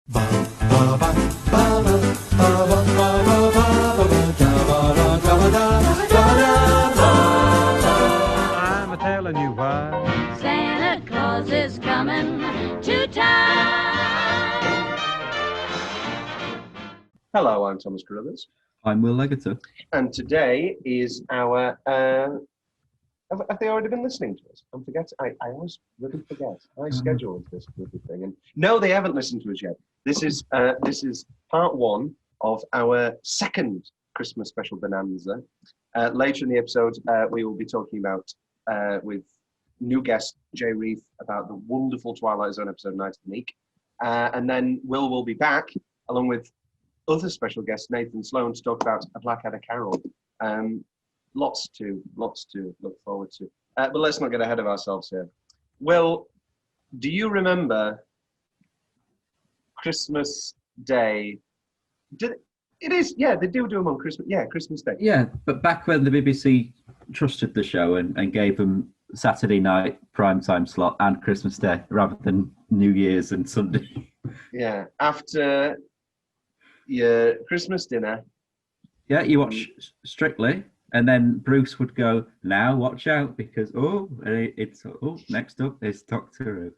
I'm a telling you why. Santa Claus is coming to town. Hello, I'm Thomas Carruthers. I'm Will Leggetter. And today is our... have they already been listening to us? I'm forgetting. I always really forget. I scheduled this bloody thing. And no, they haven't listened to us yet. This is part one of our second Christmas special Bonanza. Later in the episode, we will be talking about, with new guest Jay Hodge, about the wonderful Twilight Zone episode, Night of Meek. And then will be back, along with other special guest Nathan Sloane, to talk about a Blackadder carol. Lots to look forward to. But let's not get ahead of ourselves here. Well, do you remember Christmas Day? It is, yeah, they do them on Christmas. Yeah, Christmas Day. Yeah, but back when the BBC trusted the show and gave them Saturday night primetime slot and Christmas Day rather than New Year's and Sunday. Yeah, after your Christmas dinner. Yeah, you watch Strictly, and then Bruce would go, "Now watch out because next up is Doctor Who."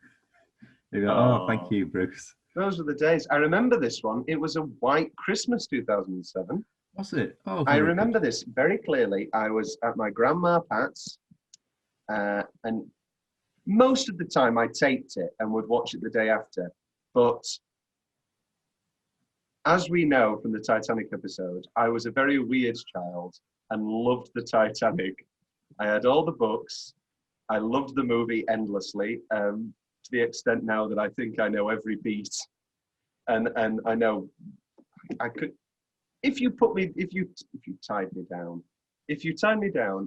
You go, "Oh, thank you, Bruce." Those were the days. I remember this one. It was a white Christmas 2007. Was it? Oh, I remember this very clearly. I was at my grandma Pat's, and most of the time I taped it and would watch it the day after. But as we know from the Titanic episode, I was a very weird child and loved the Titanic. I had all the books. I loved the movie endlessly, to the extent now that I think I know every beat. And I know I could, if you tied me down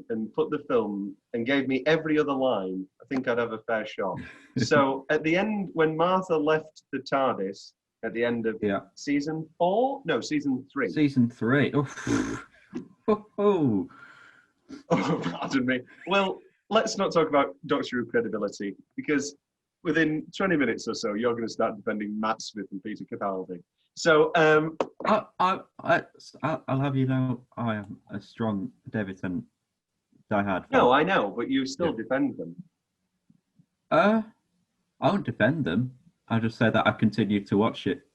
and put the film and gave me every other line, I think I'd have a fair shot. So at the end, when Martha left the TARDIS at the end of season 4, no, season 3. Season 3. Oh, pardon me. Well, let's not talk about Doctor Who credibility, because within 20 minutes or so, you're going to start defending Matt Smith and Peter Capaldi. So, I'll have you know, I am a strong David and diehard fan. No, I know, but you still defend them. I won't defend them. I'll just say that I continue to watch it,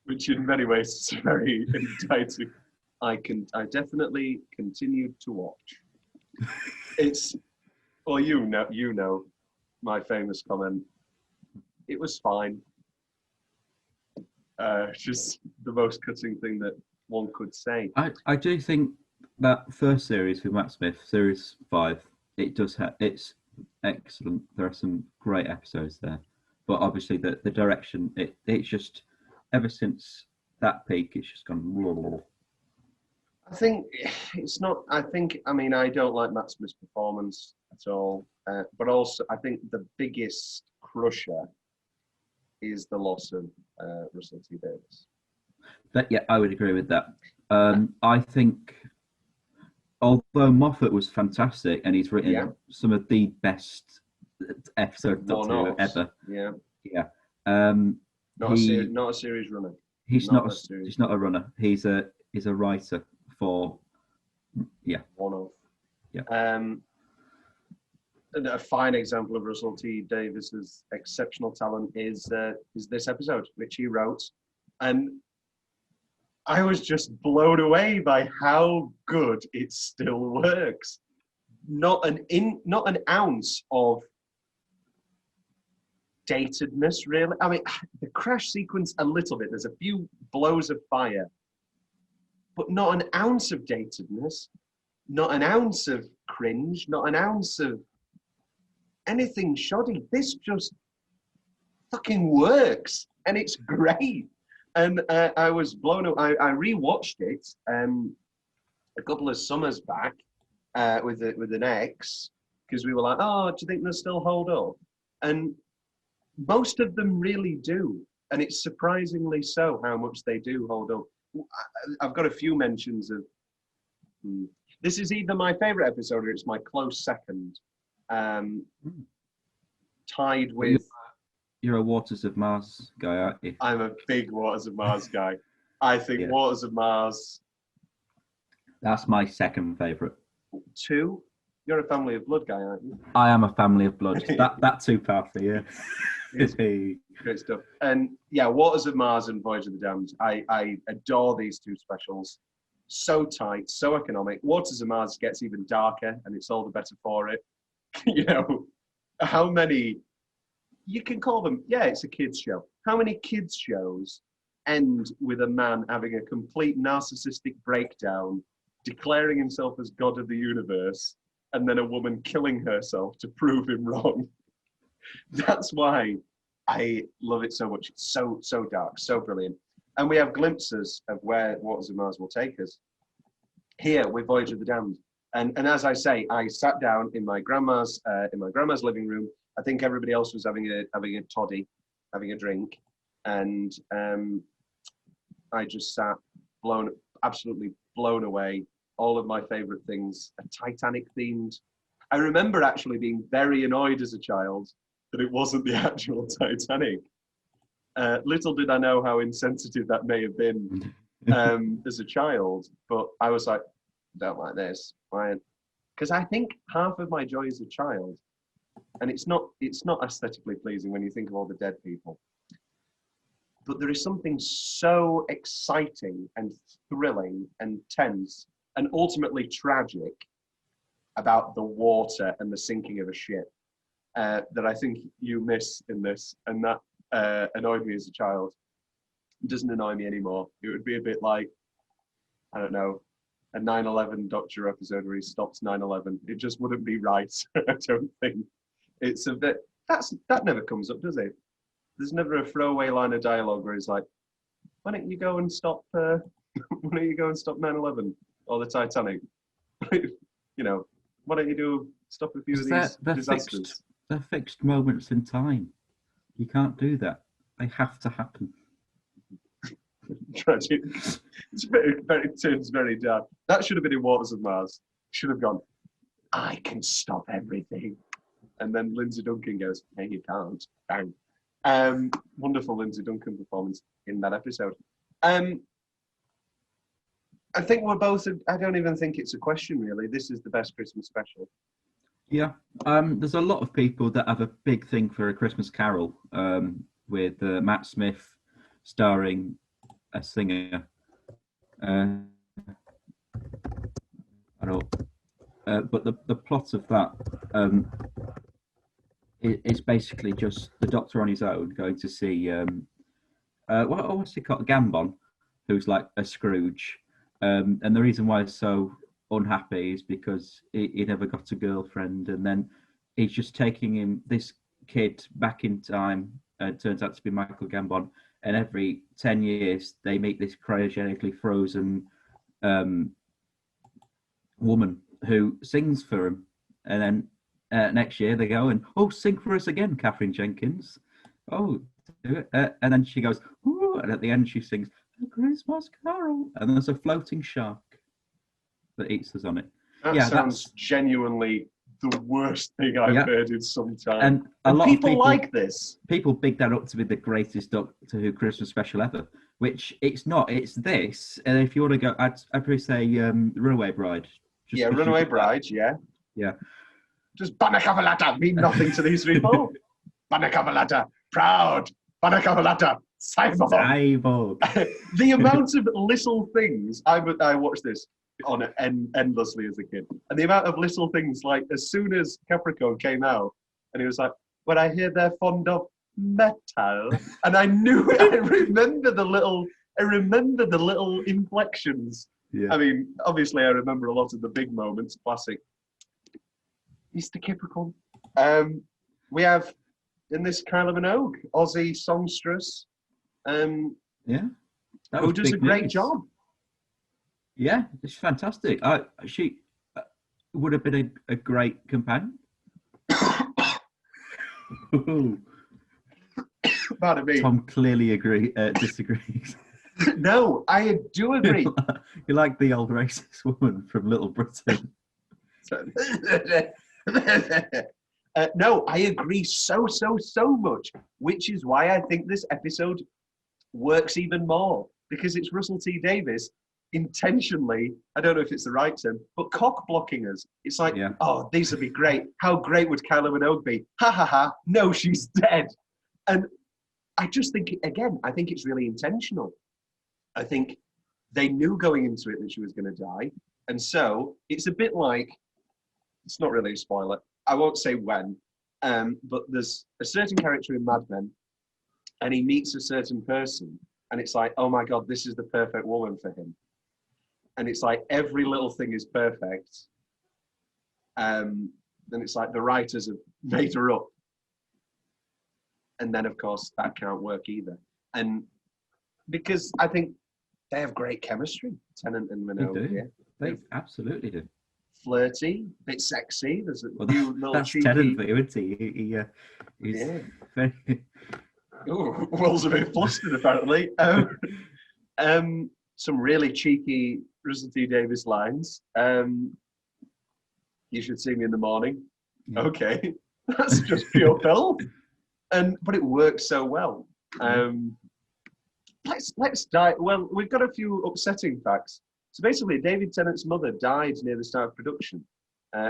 which in many ways is very enticing. I definitely continued to watch. It's, well, you know my famous comment. It was fine. Just the most cutting thing that one could say. I do think that first series with Matt Smith, series 5, it's excellent. There are some great episodes there, but obviously the direction, it's just, ever since that peak, it's just gone. Blah. I think it's not. I mean, I don't like Matt Smith's performance at all. But also, I think the biggest crusher is the loss of Russell T Davies. But yeah, I would agree with that. I think, although Moffat was fantastic and he's written some of the best episodes of Doctor Who ever. Yeah. Not a series runner. He's not a runner. He's a writer for one-off. Yeah. A fine example of Russell T Davies's exceptional talent is this episode, which he wrote, and I was just blown away by how good it still works. Not an ounce of datedness, really. I mean, the crash sequence a little bit. There's a few blows of fire, but not an ounce of datedness, not an ounce of cringe, not an ounce of anything shoddy. This just fucking works, and it's great. And I was blown away. I rewatched it a couple of summers back with an ex, because we were like, "Oh, do you think they'll still hold up?" And most of them really do, and it's surprisingly so how much they do hold up. I've got a few mentions of. This is either my favorite episode or it's my close second. Tied with. you're a Waters of Mars guy, aren't you? I'm a big Waters of Mars guy. I think Yeah. Waters of Mars That's my second favourite. 2. You're a Family of Blood guy, aren't you? I am a Family of Blood. that too powerful, yeah. Great stuff. And yeah, Waters of Mars and Voyage of the Damned. I adore these 2 specials. So tight, so economic. Waters of Mars gets even darker, and it's all the better for it. You know, how many, you can call them, yeah, it's a kids show. How many kids shows end with a man having a complete narcissistic breakdown, declaring himself as God of the universe, and then a woman killing herself to prove him wrong? That's why I love it so much. It's so dark, so brilliant. And we have glimpses of where Waters of Mars will take us. Here with Voyage of the Damned. And as I say, I sat down in my grandma's living room. I think everybody else was having a toddy, having a drink, and I just sat absolutely blown away. All of my favourite things are Titanic themed. I remember actually being very annoyed as a child that it wasn't the actual Titanic. Little did I know how insensitive that may have been as a child, but I was like, don't like this, right? Because I think half of my joy as a child, and it's not aesthetically pleasing when you think of all the dead people, but there is something so exciting and thrilling and tense and ultimately tragic about the water and the sinking of a ship that I think you miss in this, and that annoyed me as a child. It doesn't annoy me anymore. It would be a bit like, I don't know, a 9/11 Doctor episode where he stops 9/11. It just wouldn't be right. I don't think. It's a bit, that never comes up, does it? There's never a throwaway line of dialogue where he's like, why don't you go and stop 9/11 or the Titanic? You know, why don't you stop a few of these disasters? They're fixed moments in time. You can't do that. They have to happen. Tragic. It's it turns very dark. That should have been in Waters of Mars. Should have gone, I can stop everything. And then Lindsay Duncan goes, hey, you can't. Bang. Wonderful Lindsay Duncan performance in that episode. I think we're both, I don't even think it's a question really. This is the best Christmas special. Yeah. There's a lot of people that have a big thing for A Christmas Carol with Matt Smith starring a singer. I don't. But the plot of that is basically just the Doctor on his own going to see what's he called, Gambon, who's like a Scrooge, and the reason why he's so unhappy is because he never got a girlfriend, and then he's just taking this kid back in time. It turns out to be Michael Gambon, and every 10 years they meet this cryogenically frozen woman who sings for him, and then next year they go and, oh, sing for us again, Catherine Jenkins. Oh, do it. And then she goes, ooh, and at the end she sings A Christmas Carol, and there's a floating shark that eats us on it. That sounds genuinely the worst thing I've heard in some time. And lot people of people like this. People big that up to be the greatest Doctor Who Christmas special ever, which it's not. It's this. And if you want to go, I'd probably say Runaway Bride. Runaway Bride, yeah. Yeah. Does Banakavalata mean nothing to these people? Banakavalata, proud. Banakavalata, cyborg. The amount of little things, I watched this on endlessly as a kid, and the amount of little things, like as soon as Capricorn came out, and he was like, "Well, I hear they're fond of metal," and I knew it. I remember the little inflections. Yeah. I mean, obviously, I remember a lot of the big moments. Classic, Mr. Capricorn. We have in this Kyla Minogue, Aussie songstress. Who does a great job. Yeah, it's fantastic. She would have been a great companion. Pardon me. Tom clearly disagrees. No, I do agree. You like the old racist woman from Little Britain. No, I agree so much, which is why I think this episode works even more, because it's Russell T Davies intentionally, I don't know if it's the right term, but cock blocking us. It's like, oh, these would be great. How great would Kylie Minogue be? Ha ha ha, no, she's dead. And I just think, again, I think it's really intentional. I think they knew going into it that she was going to die. And so it's a bit like, it's not really a spoiler, I won't say when, but there's a certain character in Mad Men, and he meets a certain person, and it's like, oh my God, this is the perfect woman for him. And it's like every little thing is perfect. And it's like the writers have made her up. And then, of course, that can't work either. And because I think they have great chemistry, Tennant and Minogue. Yeah. They absolutely do. Flirty, bit sexy. There's a few little that's cheeky... Tennant for you, isn't he? He's very... Oh, Will's a bit flustered, apparently. Some really cheeky Russell T Davies lines. You should see me in the morning. Yeah. Okay, that's just pure pill. But it works so well. Let's dive. Well, we've got a few upsetting facts. So basically, David Tennant's mother died near the start of production,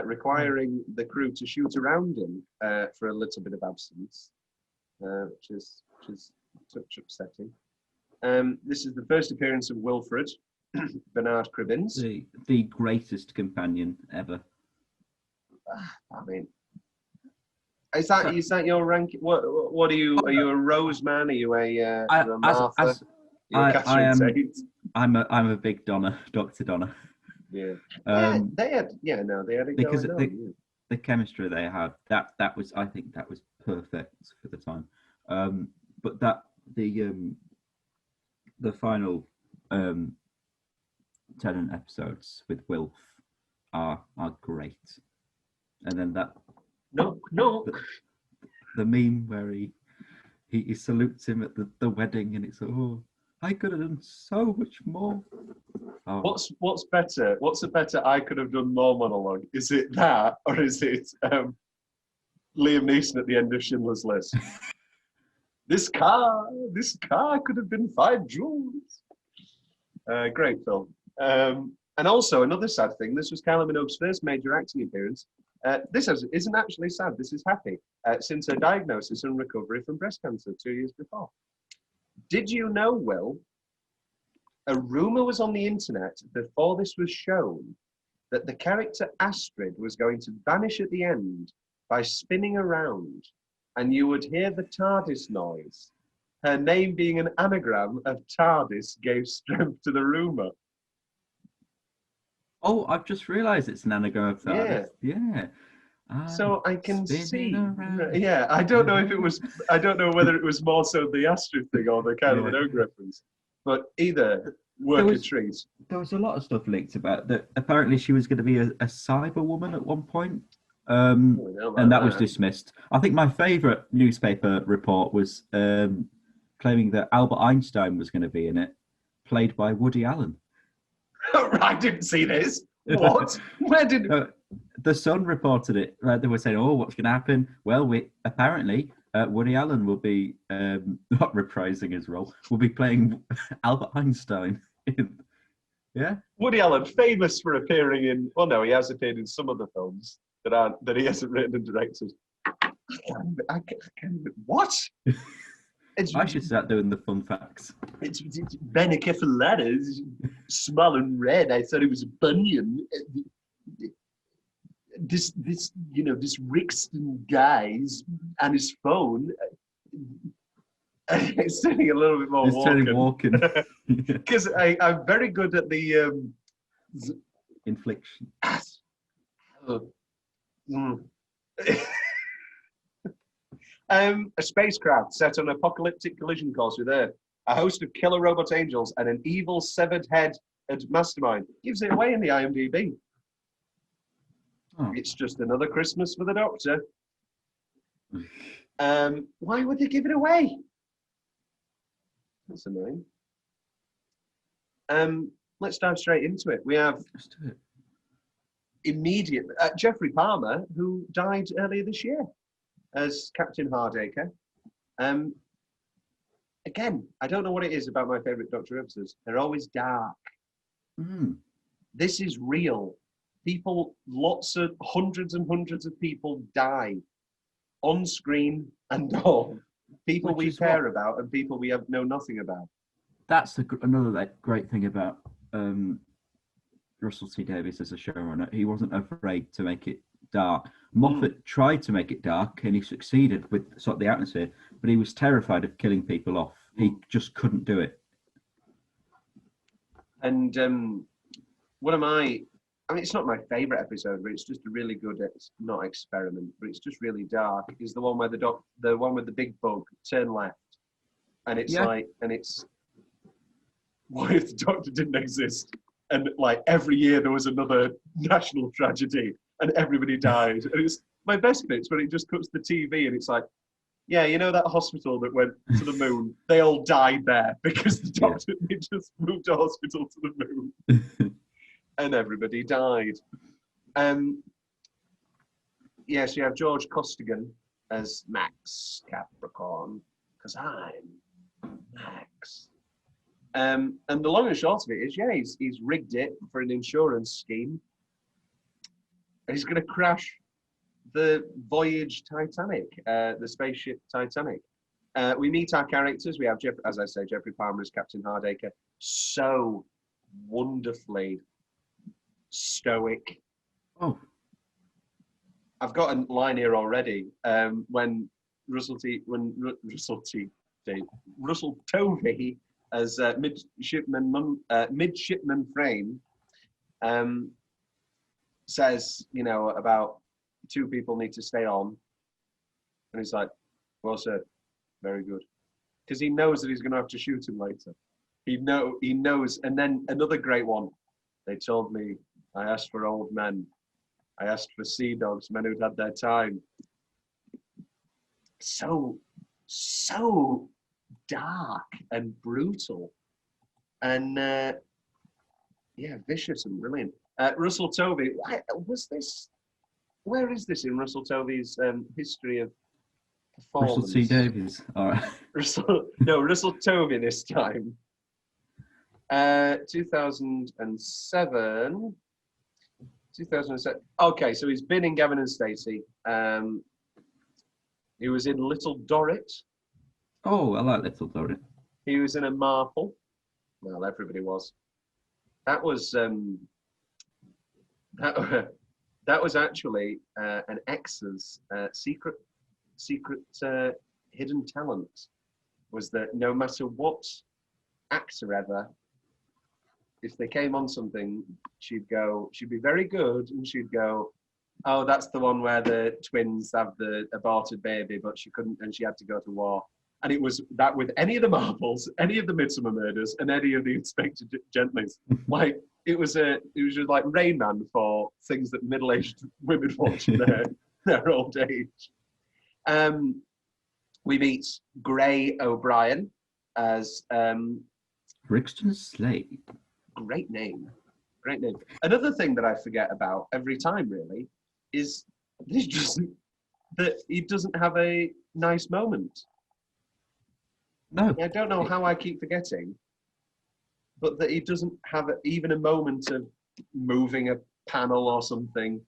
requiring the crew to shoot around him for a little bit of absence, which is touch upsetting. This is the first appearance of Wilfred, Bernard Cribbins. The greatest companion ever. I mean, is that your ranking? What are you? Are you a Rose man? Are you a Martha? I'm a big Dr. Donna. Yeah. They had it because going on, the chemistry they had, I think that was perfect for the time. But the final Tennant episodes with Wilf are great. And then the meme where he salutes him at the wedding, and it's I could have done so much more. Oh. What's better? What's a better I could have done more monologue? Is it that, or is it Liam Neeson at the end of Schindler's List? This car could have been 5 jewels. Great film. And also another sad thing. This was Kylie Minogue's first major acting appearance. This isn't actually sad. This is happy. Since her diagnosis and recovery from breast cancer 2 years before. Did you know, Will, a rumour was on the internet before this was shown that the character Astrid was going to vanish at the end by spinning around, and you would hear the TARDIS noise. Her name being an anagram of TARDIS gave strength to the rumour. Oh, I've just realised it's an anagram of TARDIS. Yeah. So I can see. Yeah, I don't know if it was. I don't know whether it was more so the Astrid thing or the Kylie Minogue reference. But either work a treat. There was a lot of stuff leaked about that. Apparently, she was going to be a cyber woman at one point, and that was dismissed. I think my favourite newspaper report was claiming that Albert Einstein was going to be in it, played by Woody Allen. I didn't see this. What? Where did? The Sun reported it. They were saying, "Oh, what's going to happen?" Well, apparently Woody Allen will be not reprising his role. Will be playing Albert Einstein. Yeah. Woody Allen, famous for appearing in. Well, no, he has appeared in some of the films that he hasn't written and directed. I can't. What? I should start doing the fun facts. It's Benica for letters, small and red. I thought it was a bunion. This Rixton guy's and his phone. It's turning a little bit more walking. Because I'm very good at the infliction. A spacecraft set on an apocalyptic collision course with Earth, a host of killer robot angels, and an evil severed head mastermind. Gives it away in the IMDb. Oh. It's just another Christmas for the Doctor. Why would they give it away? That's annoying. Let's dive straight into it. We have immediately. Jeffrey Palmer, who died earlier this year as Captain Hardacre. Again, I don't know what it is about my favourite Doctor Who's. They're always dark. Mm. This is real. People, hundreds and hundreds of people die on screen and all. People Which we is care about and people we know nothing about. That's another great thing about Russell T Davies as a showrunner. He wasn't afraid to make it dark. Moffat tried to make it dark and he succeeded with sort of the atmosphere, but he was terrified of killing people off. He just couldn't do it. And one of my, I mean, it's not my favourite episode, but it's just a really good, not experiment, but it's just really dark, is the one where the one with the big bug, turn left. And it's what if the Doctor didn't exist? And like every year there was another national tragedy and everybody died. And it's my best bit's when it just cuts the TV and it's like, yeah, you know that hospital that went to the moon? They all died there because the Doctor they just moved a hospital to the moon. And everybody died. Yes, you have George Costigan as Max Capricorn, because I'm Max. And the long and short of it is, he's rigged it for an insurance scheme. And he's going to crash the Voyage Titanic, the spaceship Titanic. We meet our characters. We have, as I say, Jeffrey Palmer as Captain Hardacre. So wonderfully stoic. Oh, I've got a line here already. When Russell Tovey as midshipman Frame says, about two people need to stay on, and he's like, "Well said, very good," because he knows that he's going to have to shoot him later. He knows. And then another great one. They told me I asked for old men. I asked for sea dogs, men who'd had their time. So dark and brutal, and vicious and brilliant. Russell Tovey. Where is this in Russell Tovey's history of performance? Russell T Davies. All right. Russell Tovey this time. 2007. Okay, so he's been in Gavin and Stacey. He was in Little Dorrit. Oh, I like Little Dorrit. He was in a Marple. Well, everybody was. That was that was actually an ex's secret hidden talent. Was that no matter what actor ever, if they came on something, she'd be very good, and she'd go, "Oh, that's the one where the twins have the aborted baby, but she couldn't, and she had to go to war." And it was that with any of the Marples, any of the Midsummer Murders, and any of the Inspector Gentleys. Like it was just like Rain Man for things that middle-aged women watch in their old age. We meet Gray O'Brien as Brixton Slade. Great name. Another thing that I forget about every time, really, is that he doesn't have a nice moment. No. I don't know how I keep forgetting, but that he doesn't have even a moment of moving a panel or something.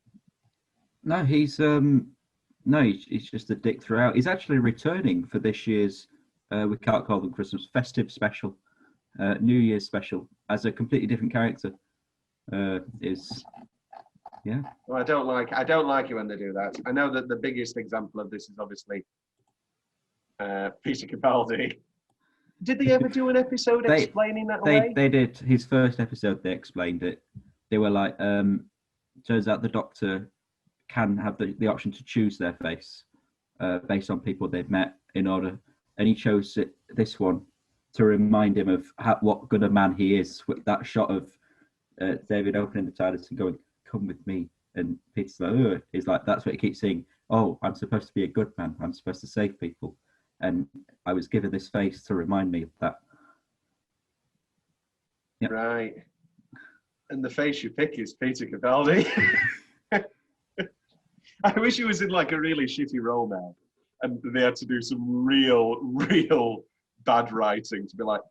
No, he's just a dick throughout. He's actually returning for this year's, we can't call them Christmas, festive special, New Year's special, as a completely different character. Well, I don't like it when they do that. I know that the biggest example of this is obviously Peter Capaldi. Did they ever do an episode explaining that away? They did. His first episode, they explained it. They were like, turns out the Doctor can have the option to choose their face based on people they've met and he chose this one to remind him of what good a man he is, with that shot of David opening the TARDIS and going, "Come with me," and Peter's like, "Ugh." He's like, that's what he keeps saying. "Oh, I'm supposed to be a good man. I'm supposed to save people, and I was given this face to remind me of that." Yep. Right. And the face you pick is Peter Capaldi. I wish he was in like a really shitty role now, and they had to do some real bad writing to be like,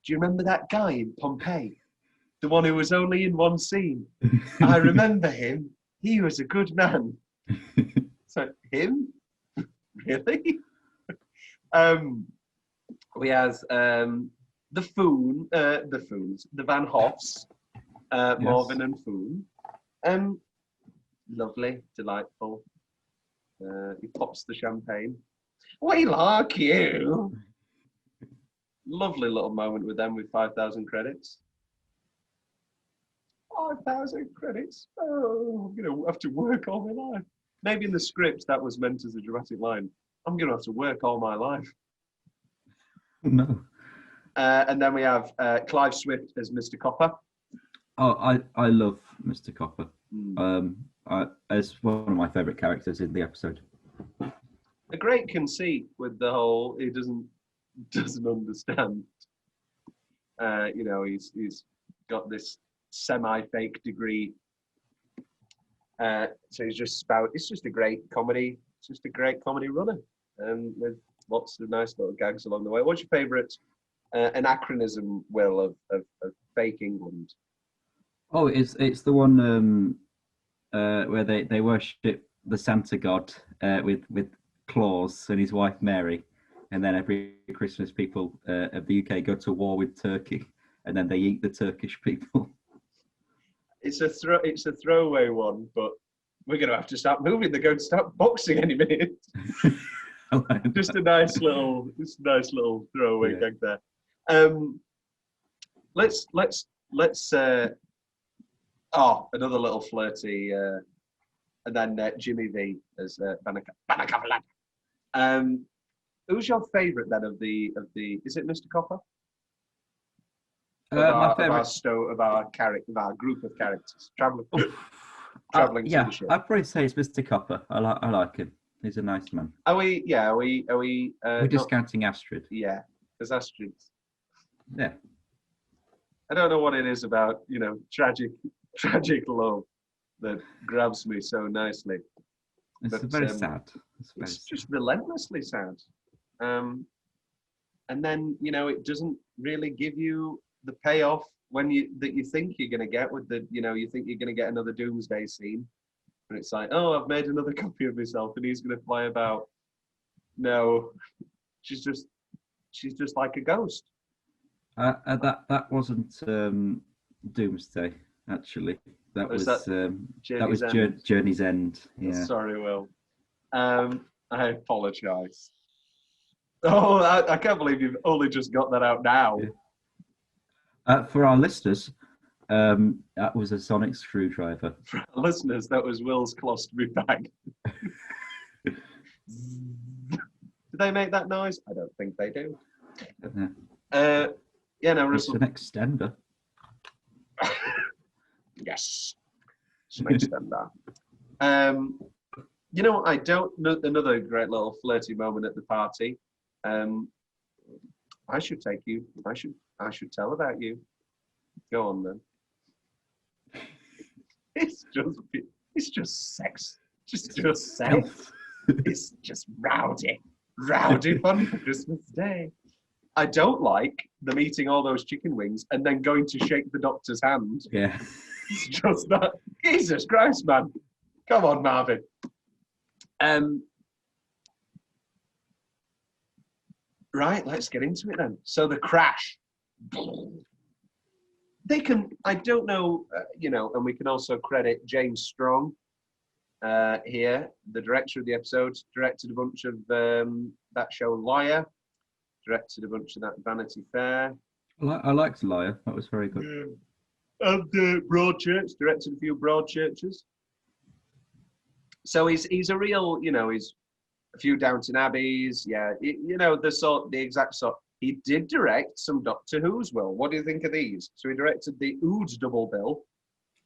do you remember that guy in Pompeii? The one who was only in one scene? I remember him. He was a good man. So, him? Really? We have the Van Hoffs, Marvin and Foon. Lovely, delightful. He pops the champagne. We like you. Lovely little moment with them with 5,000 credits. 5,000 credits? Oh, I'm going to have to work all my life. Maybe in the script that was meant as a dramatic line. I'm going to have to work all my life. No. And then we have Clive Swift as Mr. Copper. Oh, I love Mr. Copper. Mm. As one of my favourite characters in the episode. A great conceit with the whole he doesn't understand. He's got this semi-fake degree. So he's just it's just a great comedy. It's just a great comedy runner, with lots of nice little gags along the way. What's your favourite anachronism, Will, of fake England? Oh, it's the one where they worship the Santa God with Claus and his wife Mary, and then every Christmas people of the UK go to war with Turkey, and then they eat the Turkish people. It's a throwaway one, but we're going to have to start moving. They're going to start boxing any minute. Just a nice little throwaway gag there. Let's another little flirty, and then Jimmy V as Banaka. Who's your favourite then of the? Is it Mr. Copper? My favourite of our group of characters traveling to the ship. I'd probably say it's Mr. Copper. I like him. He's a nice man. Are we? We're discounting Astrid. Yeah, there's Astrid. Yeah. I don't know what it is about tragic love that grabs me so nicely. It's very sad. It's just relentlessly sad. And then it doesn't really give you the payoff that you think you're going to get with you think you're going to get another doomsday scene, and it's like, oh, I've made another copy of myself and he's going to fly about. No, she's just like a ghost. That wasn't Doomsday, actually. That was Journey's End. Yeah. Sorry, Will. I apologise. Oh, I can't believe you've only just got that out now. Yeah. For our listeners, that was a sonic screwdriver. For our listeners, that was Will's colostomy bag. Did they make that noise? I don't think they do. No, Russell. It's an extender. Yes, it's an extender. I don't. Another great little flirty moment at the party. I should take you. I should tell about you. Go on then. It's just sex. Just sex. It's just rowdy fun for Christmas Day. I don't like them eating all those chicken wings and then going to shake the doctor's hand. Yeah. It's just that. Jesus Christ, man. Come on, Marvin. Right, let's get into it then. So the crash. I don't know, and we can also credit James Strong here, the director of the episode, directed a bunch of that show Liar, directed a bunch of that Vanity Fair. I liked Liar. That was very good. Yeah. And Broadchurch, directed a few Broadchurches. So he's a real, he's a few Downton Abbeys. Yeah, the exact sort. He did direct some Doctor Who's. Will, what do you think of these? So he directed the Ood double bill.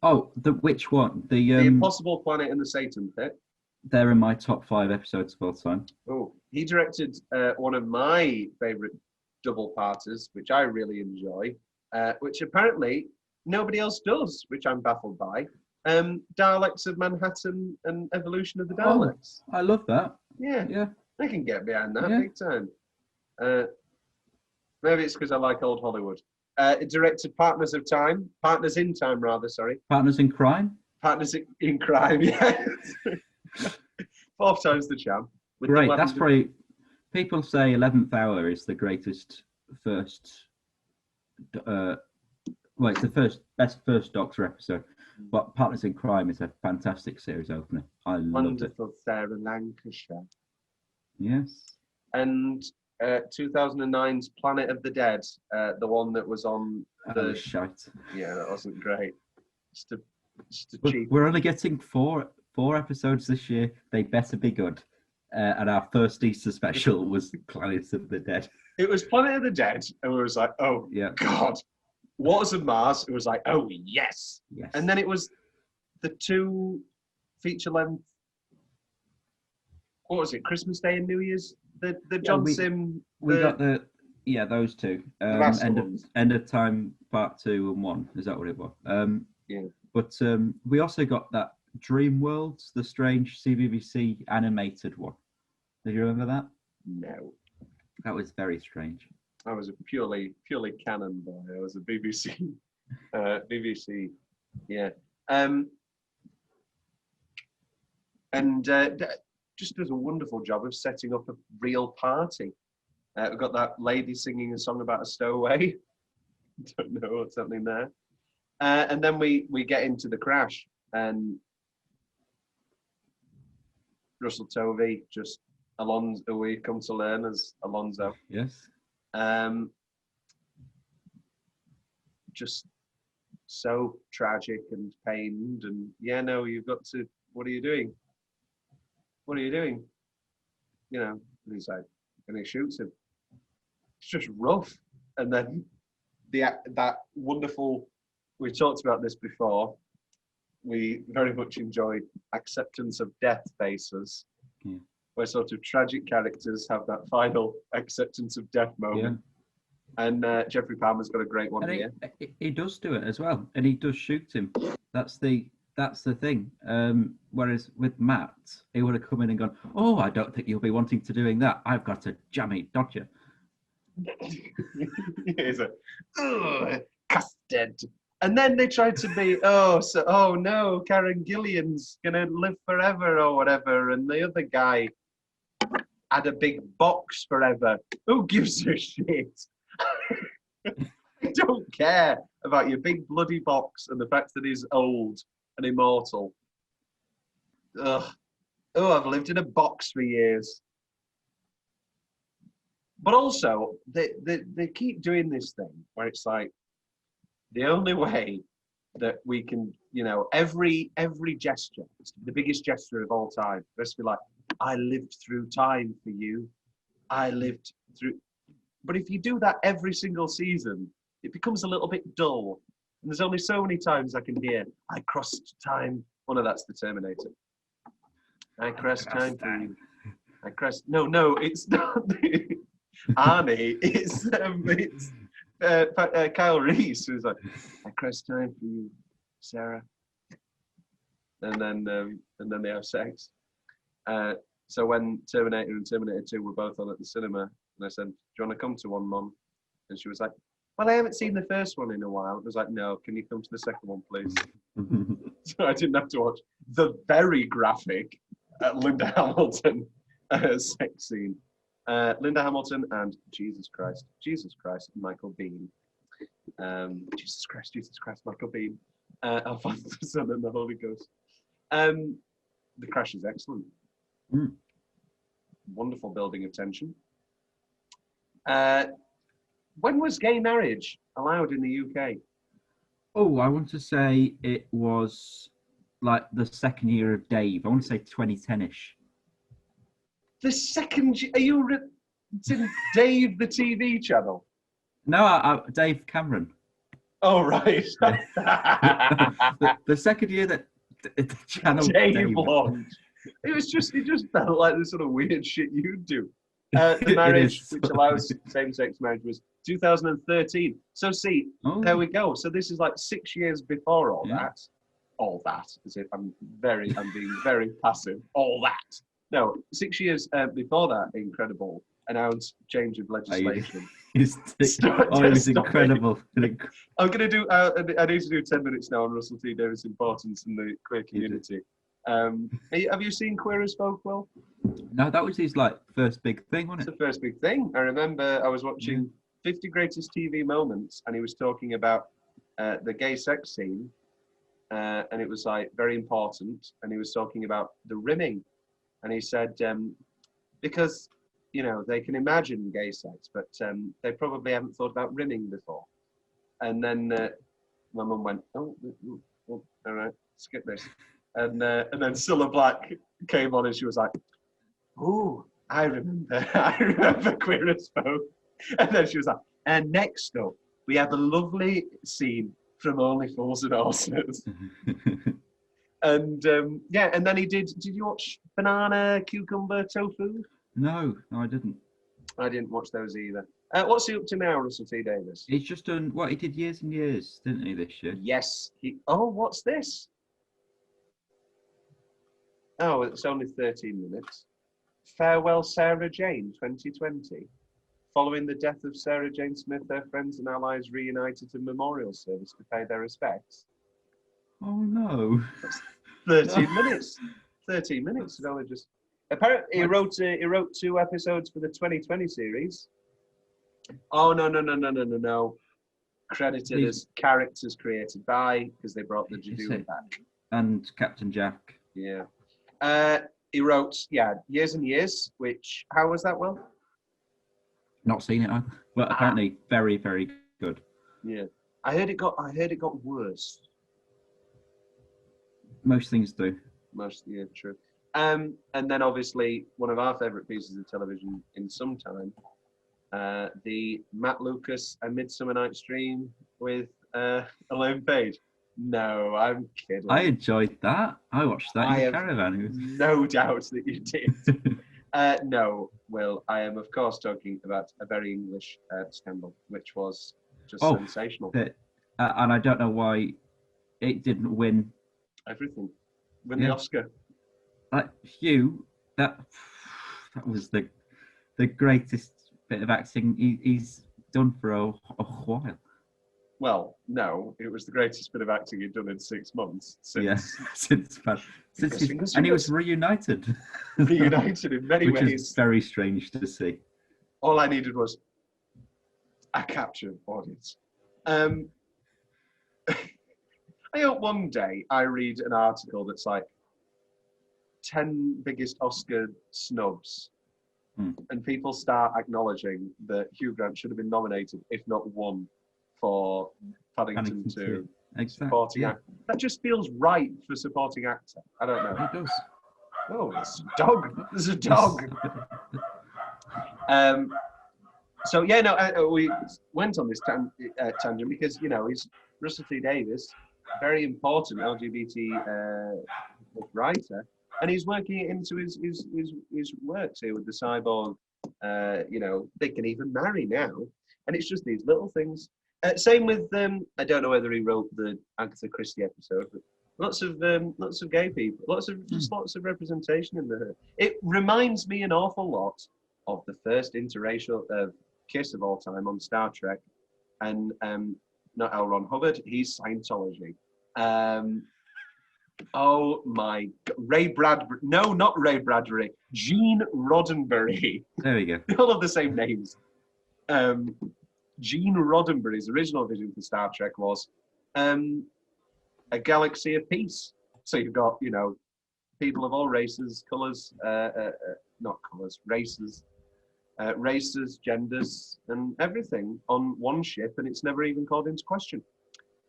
Oh, which one? The Impossible Planet and the Satan Pit. They're in my top 5 episodes of all time. Oh, he directed one of my favourite double parters, which I really enjoy, which apparently nobody else does, which I'm baffled by. Daleks of Manhattan and Evolution of the Daleks. I love that. Yeah, Yeah. I can get behind that Yeah. big time. Maybe it's because I like old Hollywood. It directed Partners in Time, sorry. Partners in Crime. Partners in Crime, yes. 4th time's the charm. With Great. the That's lavender- probably, people say 11th Hour is the greatest first, it's the best first Doctor episode. But Partners in Crime is a fantastic series opener. I loved it. Wonderful Sarah Lancashire. Yes. And 2009's Planet of the Dead, the one that was on That was shite. Yeah, that wasn't great. Just a cheap. We're only getting four episodes this year. They better be good. And our first Easter special was Planet of the Dead. It was Planet of the Dead, and we was like, oh, Yeah. God. Waters of Mars, it was like, oh, yes. Yes. And then it was the 2 feature-length, what was it, Christmas Day and New Year's? The John Sim... We got those two. End of Time Part 2 and 1. Is that what it was? Yeah. But we also got that Dream Worlds, the strange CBBC animated one. Did you remember that? No. That was very strange. I was a purely canon boy. I was a BBC, yeah. Just does a wonderful job of setting up a real party. We've got that lady singing a song about a stowaway. Don't know what's happening there. And then we get into the crash, and Russell Tovey, just Alonso, who we come to learn as Alonso. Yes. Just so tragic and pained, and you've got to. What are you doing? What are you doing? And he's like, and he shoots him. It's just rough. And then that wonderful. We talked about this before. We very much enjoy acceptance of death faces, where sort of tragic characters have that final acceptance of death moment. Yeah. And Jeffrey Palmer's got a great one here. He does do it as well, and he does shoot him. That's the thing. Whereas with Matt, he would have come in and gone, "Oh, I don't think you'll be wanting to doing that. I've got a jammy dodger." He's like, custard. And then they tried to be, oh no, Karen Gillian's gonna live forever or whatever, and the other guy had a big box forever. Who gives a shit? I don't care about your big bloody box and the fact that he's old and immortal. Ugh. Oh, I've lived in a box for years. But also, they keep doing this thing where it's like, the only way that we can, every gesture, it's the biggest gesture of all time. Let's be like, I lived through time for you. I lived through. But if you do that every single season, it becomes a little bit dull. And there's only so many times I can hear, I crossed time. Oh no, that's the Terminator. I crossed time for you. I crossed. No, it's not. Arnie, it's Kyle Reese, who's like, I crossed time for you, Sarah. And then they have sex. So when Terminator and Terminator 2 were both on at the cinema, and I said, do you want to come to one, Mum? And she was like, well, I haven't seen the first one in a while. I was like, no, can you come to the second one, please? So I didn't have to watch the very graphic Linda Hamilton sex scene. Linda Hamilton and Jesus Christ, Michael Biehn. Jesus Christ, Michael Biehn. Our Father, the Son, and the Holy Ghost. The crash is excellent. Wonderful building of tension. When was gay marriage allowed in the UK? Oh, I want to say it was like the second year of Dave. I want to say 2010-ish. The second, are you in Dave the TV channel? No, Dave Cameron. Oh, right. the second year that the channel Dave launched. It just felt like the sort of weird shit you'd do. The It marriage, is. which allows same-sex marriage, was 2013. So see, Oh, there we go. So this is like 6 years before all Yeah. that. All that, as if I'm being very passive. All that. No, 6 years before that, incredible announced change of legislation. Stop- oh, it was stop it. incredible. I'm going to do, I need to do 10 minutes now on Russell T Davies' importance in the queer You do. community. Have you seen Queer as Folk, Will? No, that was his like first big thing, It's wasn't the it? first big thing. I remember I was watching 50 Greatest TV Moments, and he was talking about the gay sex scene, and it was like very important. And he was talking about the rimming, and he said because they can imagine gay sex, but they probably haven't thought about rimming before. And then my mum went, oh, all right, skip this. And then Cilla Black came on, and she was like, oh, I remember Queer as Folk. And then she was like, and next up, we have a lovely scene from Only Fools and Horses. And and then he did you watch Banana, Cucumber, Tofu? No, I didn't. I didn't watch those either. What's he up to now, Russell T Davies? He's just done what he did years and years, didn't he, this year? Yes. What's this? Oh, it's only 13 minutes. Farewell, Sarah Jane, 2020. Following the death of Sarah Jane Smith, their friends and allies reunited to memorial service to pay their respects. Oh no. 13 minutes. 13 minutes. It only just. Apparently, he wrote 2 episodes for the 2020 series. Oh no. Credited as characters created by, because they brought the Jadoo back. And Captain Jack. Yeah. He wrote, Years and Years, which, how was that, Will? Not seen it either, but apparently very, very good. Yeah. I heard it got worse. Most things do. Yeah, true. And then obviously one of our favourite pieces of television in some time, the Matt Lucas A Midsummer Night's Dream with Elaine Page. No, I'm kidding. I enjoyed that. I watched that in the caravan. It was no doubt that you did. No, Will, I am of course talking about A Very English Scandal, which was just sensational. And I don't know why it didn't win everything. Win the Oscar. Hugh, that was the greatest bit of acting he's done for a while. Well, no, it was the greatest bit of acting he'd done in 6 months. Since and he was reunited. Reunited in many which ways. Is very strange to see. All I needed was a captured audience. I hope one day I read an article that's like 10 biggest Oscar snubs, and people start acknowledging that Hugh Grant should have been nominated, if not won, for Paddington 2. Exactly. Supporting actor. That just feels right for supporting actor. I don't know. It does. Oh, there's a dog. There's a dog. So yeah, no, we went on this tangent because he's Russell T Davies, very important LGBT writer, and he's working it into his work too with the cyborg. They can even marry now, and it's just these little things. Same with I don't know whether he wrote the Agatha Christie episode, but lots of gay people, lots of representation in there. It reminds me an awful lot of the first interracial kiss of all time on Star Trek, and not L. Ron Hubbard, he's Scientology. Oh my God. Ray Bradbury, no, not Ray Bradbury, Gene Roddenberry. There we go. They all have the same names. Gene Roddenberry's original vision for Star Trek was a galaxy of peace. So you've got, people of all races, colours, not colours, races, genders, and everything on one ship, and it's never even called into question.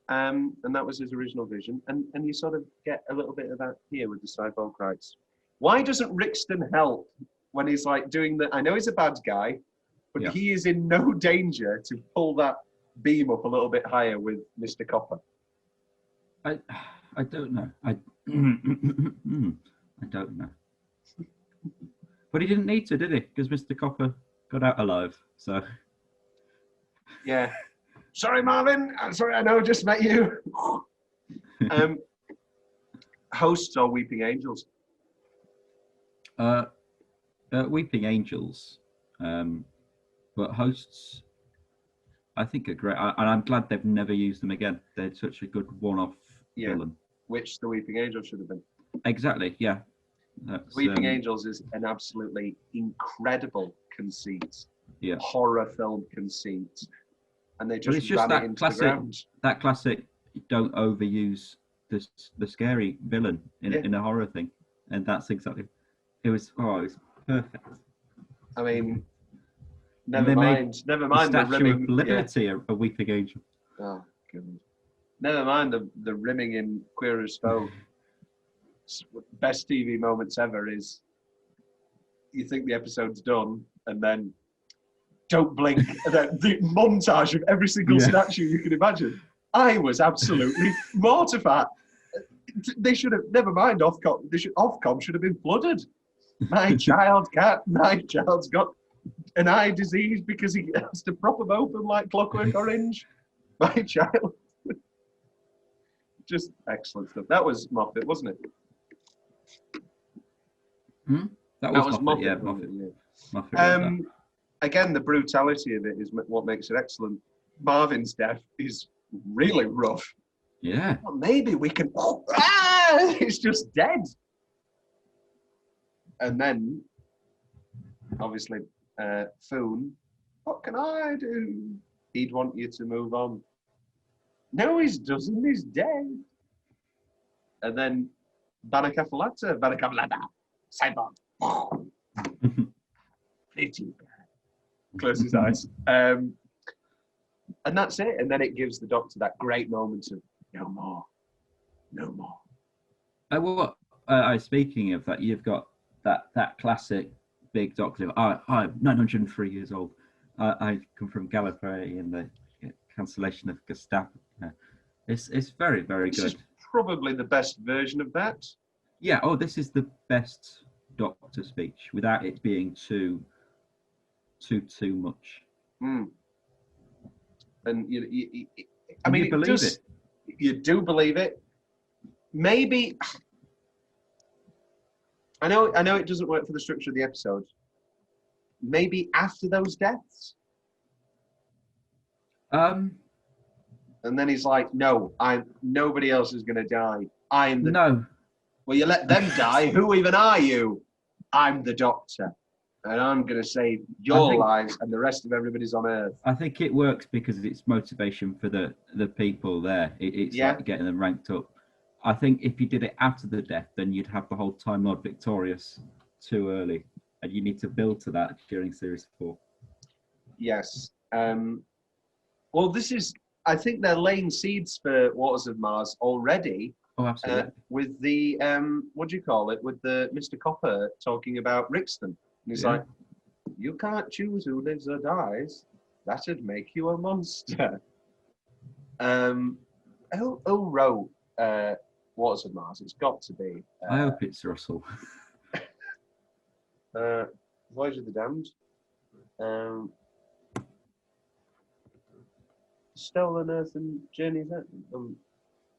And that was his original vision, and you sort of get a little bit of that here with the cyborg rights. Why doesn't Rixton help when he's like doing the? I know he's a bad guy, but he is in no danger to pull that beam up a little bit higher with Mr. Copper. I don't know. I don't know. But he didn't need to, did he? Because Mr. Copper got out alive. So Yeah. Sorry, Marvin. I'm sorry, I know I just met you. Hosts or Weeping Angels? Weeping Angels, but hosts, I think are great, and I'm glad they've never used them again. They're such a good one-off villain. Which the Weeping Angels should have been. Exactly, yeah. Weeping Angels is an absolutely incredible conceit. Yeah. Horror film conceit. And they But just it's just ran that it into classic, the ground. that classic, don't overuse the scary villain in a horror thing, and that's exactly. It was perfect. I mean, never mind the the Statue rimming. of Liberty, a Weeping Angel. Oh, goodness. Never mind the rimming in Queer as Folk. Best TV moments ever is you think the episode's done, and then don't blink. And then the montage of every single statue you can imagine. I was absolutely mortified. They should have, never mind Ofcom, Ofcom should have been flooded. My child's got an eye disease because he has to prop them open like Clockwork Orange. My child. Just excellent stuff. That was Moffat, wasn't it? That was Moffat, Moffat. Moffat. Again, the brutality of it is what makes it excellent. Marvin's death is really rough. Yeah. Well, maybe we can. It's just dead. And then, obviously, Foon. What can I do? He'd want you to move on. No, he doesn't. He's dead. And then, Banakafalata, Cyborg. Pretty bad. Close his eyes. And that's it. And then it gives the Doctor that great moment of no more. Speaking of that, you've got that classic big Doctor. I'm 903 years old. I come from Gallifrey in the cancellation of Gestapo. It's very, very good. This is probably the best version of that. Yeah. Oh, this is the best Doctor speech without it being too much. And you believe it. You do believe it. Maybe I know it doesn't work for the structure of the episode. Maybe after those deaths. And then he's like, "No, nobody else is going to die. I'm the." No. Well, you let them die. Who even are you? I'm the Doctor, and I'm going to save your lives and the rest of everybody's on Earth. I think it works because it's motivation for the people there. It's like getting them ranked up. I think if you did it after the death, then you'd have the whole Time Lord victorious too early, and you need to build to that during Series 4. Yes. Well, this is. I think they're laying seeds for Waters of Mars already. Oh, absolutely. With the what do you call it? With the Mr. Copper talking about Rixton, and he's like, "You can't choose who lives or dies. That'd make you a monster." Who wrote Waters of Mars? It's got to be. I hope it's Russell. Voyage of the Damned. Stolen Earth and Journeys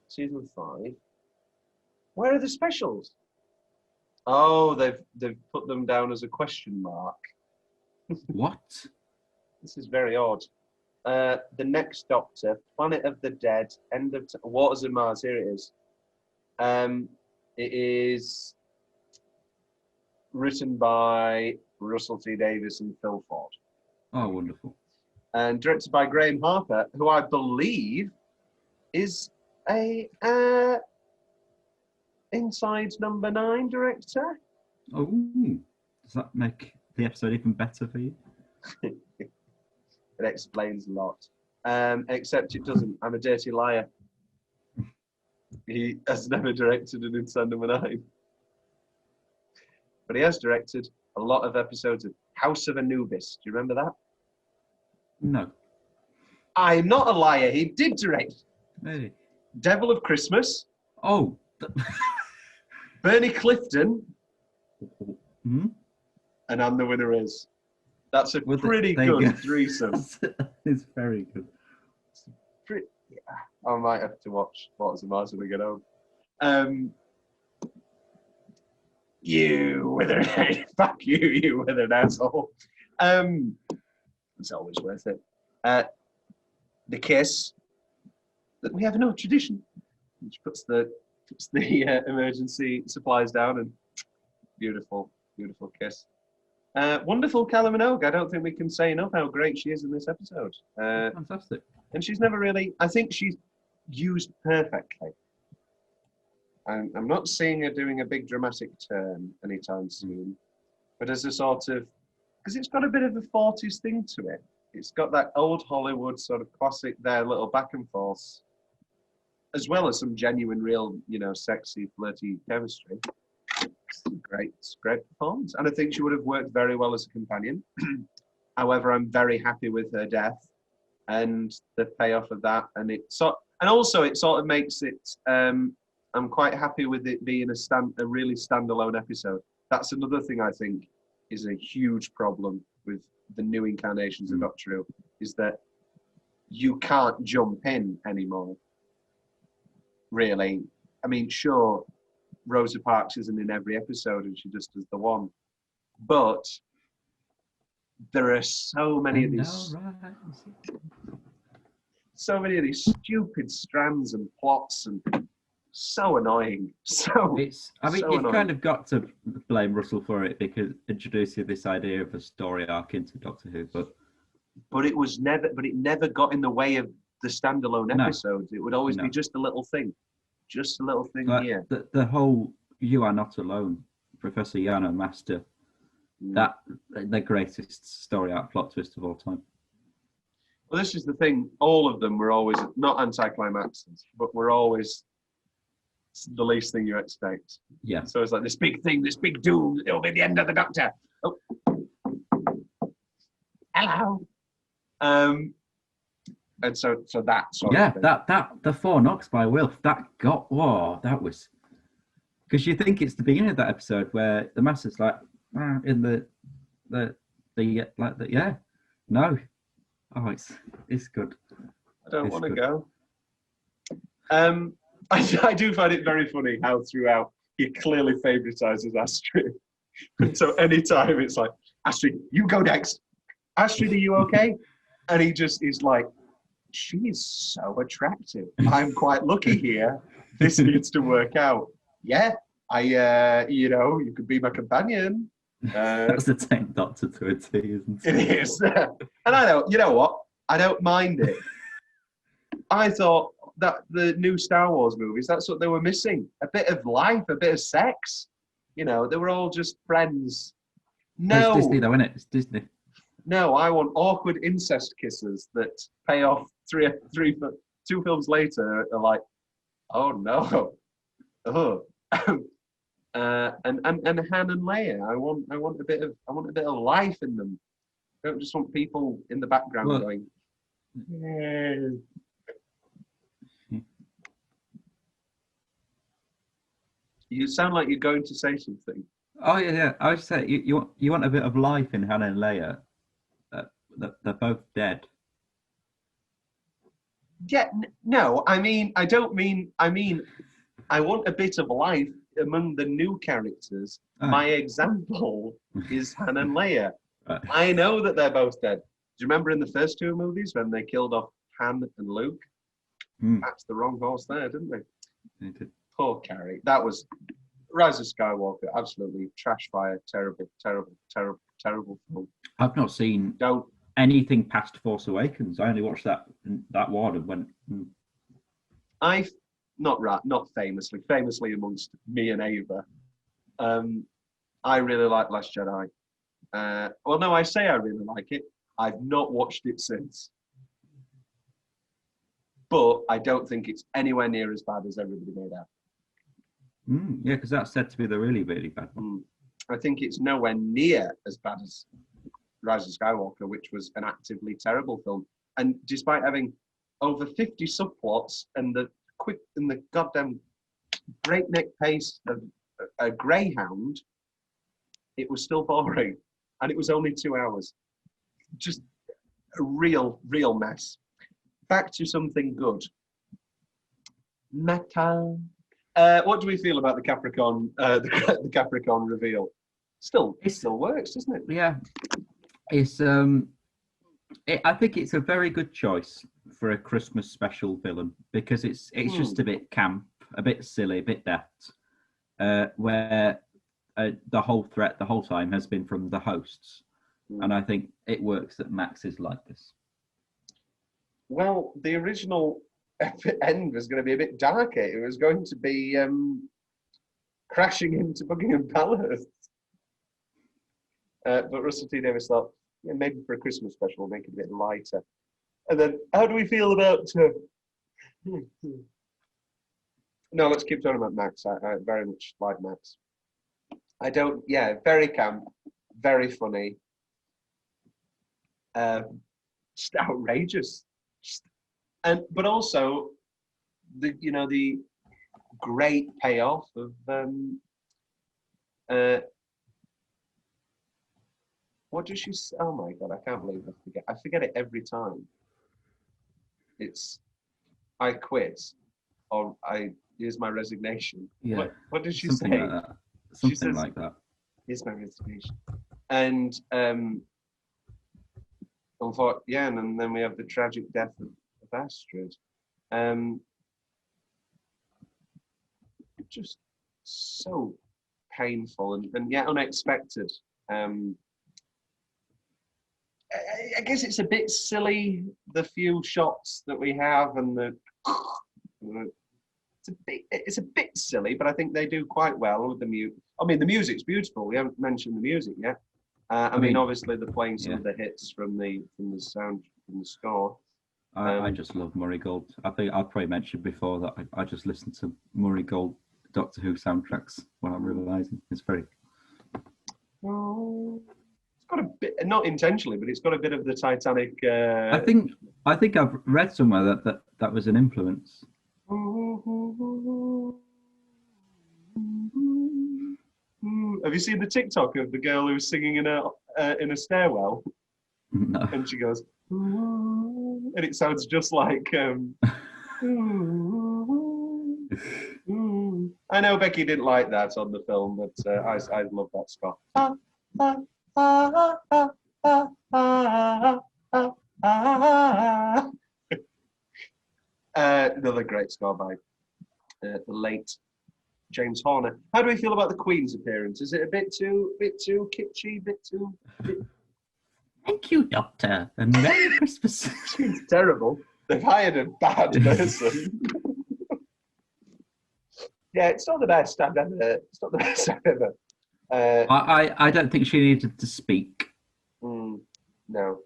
season 5. Where are the specials? Oh, they've put them down as a question mark. What? This is very odd. The Next Doctor, Planet of the Dead, End of Waters of Mars. Here it is. It is written by Russell T Davies and Phil Ford. Oh, wonderful. And directed by Graham Harper, who I believe is a Inside Number 9 director. Oh, does that make the episode even better for you? It explains a lot. Except it doesn't. I'm a dirty liar. He has never directed an Inside Number 9. But he has directed a lot of episodes of House of Anubis. Do you remember that? No. I'm not a liar. He did direct Hey. Devil of Christmas. Oh. Bernie Clifton. And the winner is. That's a Well, pretty there you good go. threesome. It's very good. Yeah, I might have to watch Forza Mars when I get home. You with an fuck you, you with an asshole. It's always worth it. The kiss. That we have no tradition, which puts the emergency supplies down, and beautiful kiss. Wonderful Callum Minogue. I don't think we can say enough how great she is in this episode. Fantastic. And she's never really. I think she's used perfectly. I'm not seeing her doing a big dramatic turn anytime soon, but as a sort of, because it's got a bit of a 40s thing to it. It's got that old Hollywood sort of classic there, little back and forth, as well as some genuine, real, sexy, flirty chemistry. It's a great performance. And I think she would have worked very well as a companion. However, I'm very happy with her death and the payoff of that. And also it sort of makes it, I'm quite happy with it being a really standalone episode. That's another thing I think is a huge problem with the new incarnations of Doctor Who, is that you can't jump in anymore, really. I mean, sure, Rosa Parks isn't in every episode and she just does the one. But there are so many of these stupid strands and plots, and so annoying. You've annoying. kind of got to blame Russell for it, because introducing this idea of a story arc into Doctor Who, but it never got in the way of the standalone episodes. It would always be just a little thing like here. The whole "You Are Not Alone," Professor Yano Master, that the greatest story arc plot twist of all time. Well, this is the thing. All of them were always not anticlimaxes, but were always the least thing you expect. Yeah. So it's like this big thing, this big doom. It'll be the end of the Doctor. Oh. Hello. And so that sort of thing. that the 4 knocks by Wilf, that was, because you think it's the beginning of that episode where the Master's like in the no. Oh, it's good. I don't want to go. I do find it very funny how throughout he clearly favoritizes Astrid. And so anytime it's like, Astrid, you go next. Astrid, are you okay? And he just is like, she's so attractive. I'm quite lucky here. This needs to work out. Yeah, you could be my companion. That's the 10th Doctor to a T, isn't it? It is. And I know, you know what? I don't mind it. I thought that the new Star Wars movies, that's what they were missing. A bit of life, a bit of sex. They were all just friends. No. It's Disney though, isn't it? It's Disney. No, I want awkward incest kisses that pay off 2 films later are like, oh no. Oh. And Han and Leia, I want a bit of life in them. I don't just want people in the background going. You sound like you're going to say something. Oh yeah. I was saying you want a bit of life in Hannah and Leia. They're both dead. Yeah, no. I mean, I don't mean. I mean, I want a bit of life among the new characters. Oh. My example is Han and Leia. Right. I know that they're both dead. Do you remember in the first 2 movies when they killed off Han and Luke? That's the wrong horse there, didn't they? They did. Poor Carrie. That was Rise of Skywalker. Absolutely trash fire. Terrible film. I've not seen anything past Force Awakens. I only watched that one and went. I've not famously amongst me and Ava. I really like Last Jedi. Well, no, I say I really like it. I've not watched it since. But I don't think it's anywhere near as bad as everybody made out. Yeah, because that's said to be the really, really bad one. I think it's nowhere near as bad as Rise of Skywalker, which was an actively terrible film. And despite having over 50 subplots and the goddamn breakneck pace of a greyhound, it was still boring. and it was only 2 hours. Just a real mess. Back to something good. Metal. What do we feel about the Capricorn? The Capricorn reveal. It still works, doesn't it? Yeah, it's I think it's a very good choice for a Christmas special villain because it's just a bit camp, a bit silly, a bit daft. Where the whole threat the whole time has been from the hosts, and I think it works that Max is like this. Well, the original end was going to be a bit darker. It was going to be crashing into Buckingham Palace. But Russell T Davies thought, yeah, maybe for a Christmas special, we'll make it a bit lighter. And then, how do we feel about... No, let's keep talking about Max. I very much like Max. Very camp, very funny. Just outrageous. But also, the great payoff of... what does she say? Oh my God, I can't believe I forget it every time. It's, I quit, or here's my resignation. Yeah. What did she Something say? like that. Something like that. Here's my resignation. And and then we have the tragic death of Astrid. Just so painful and yet unexpected. I guess it's a bit silly, the few shots that we have, and it's a bit silly, but I think they do quite well with the music. I mean, the music's beautiful. We haven't mentioned the music yet. I mean, obviously they're playing some of the hits from the score. I just love Murray Gold. I think I've probably mentioned before that I just listen to Murray Gold Doctor Who soundtracks when I'm realising. It's very... It's got a bit, not intentionally, but it's got a bit of the Titanic... I think I've read somewhere that was an influence. Have you seen the TikTok of the girl who's singing in a stairwell? No. And she goes... And it sounds just like... I know Becky didn't like that on the film, but I love that score. Another great score by the late James Horner. How do we feel about the Queen's appearance? Is it a bit too kitschy, bit too... Thank you, Doctor, and Merry Christmas. She's terrible. They've hired a bad person. Yeah, it's not the best I've ever. I don't think she needed to speak. No.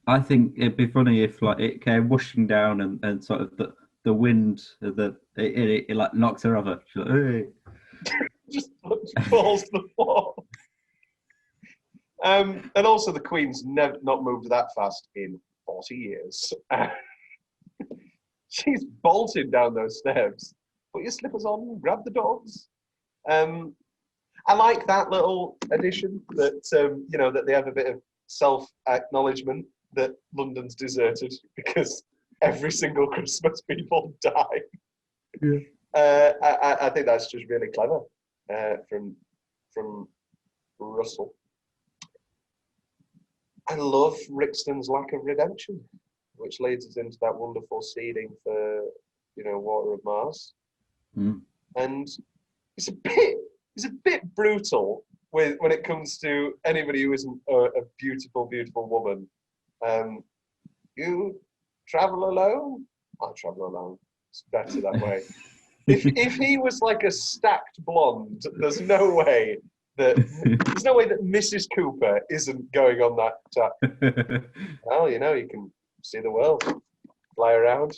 I think it'd be funny if it came whooshing down and sort of the wind it like knocks her over. She's like, hey. Just falls to the floor. And also the Queen's never not moved that fast in 40 years. She's bolted down those steps. Put your slippers on, grab the dogs. I like that little addition that that they have a bit of self-acknowledgement that London's deserted because every single Christmas people die. Yeah. I think that's just really clever from Russell. I love Rixton's lack of redemption, which leads us into that wonderful seeding for Water of Mars. And it's a bit brutal when it comes to anybody who isn't a beautiful woman. You travel alone? I travel alone. It's better that way. If he was like a stacked blonde, there's no way that Mrs. Cooper isn't going on that. Well, you can see the world, fly around.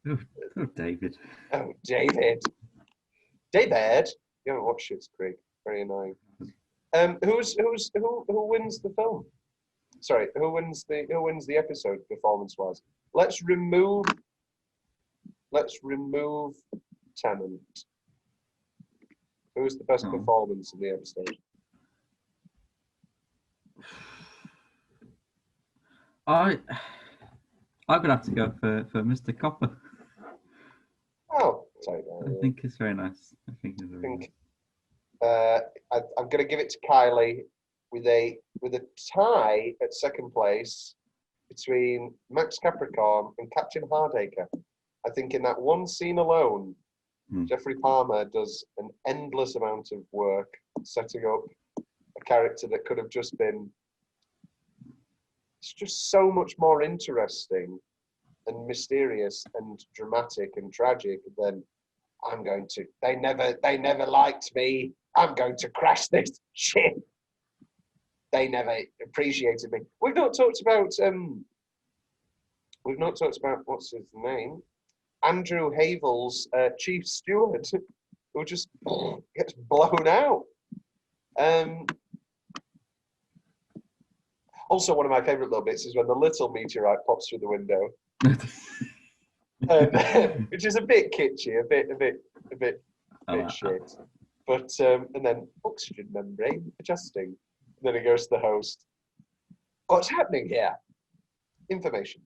Oh, David. Oh, David. David. You haven't watched Schitt's Creek. Very annoying. Who wins the film? Sorry, who wins the episode performance-wise? Let's remove Tennant. Who was the best Oh. performance in the episode? I'm gonna have to go for Mr. Copper. Oh, sorry. I think it's very nice. I think it's I very think nice. I'm going to give it to Kylie with a tie at second place between Max Capricorn and Captain Hardacre. I think in that one scene alone, Jeffrey Palmer does an endless amount of work setting up a character that could have just been. It's just so much more interesting and mysterious and dramatic and tragic than they never liked me. I'm going to crash this ship. They never appreciated me. We've not talked about what's his name? Andrew Havel's chief steward, who just gets blown out. Also, one of my favourite little bits is when the little meteorite pops through the window, which is a bit kitschy, a bit shit. But and then oxygen membrane adjusting. And then it goes to the host. What's happening here? Information.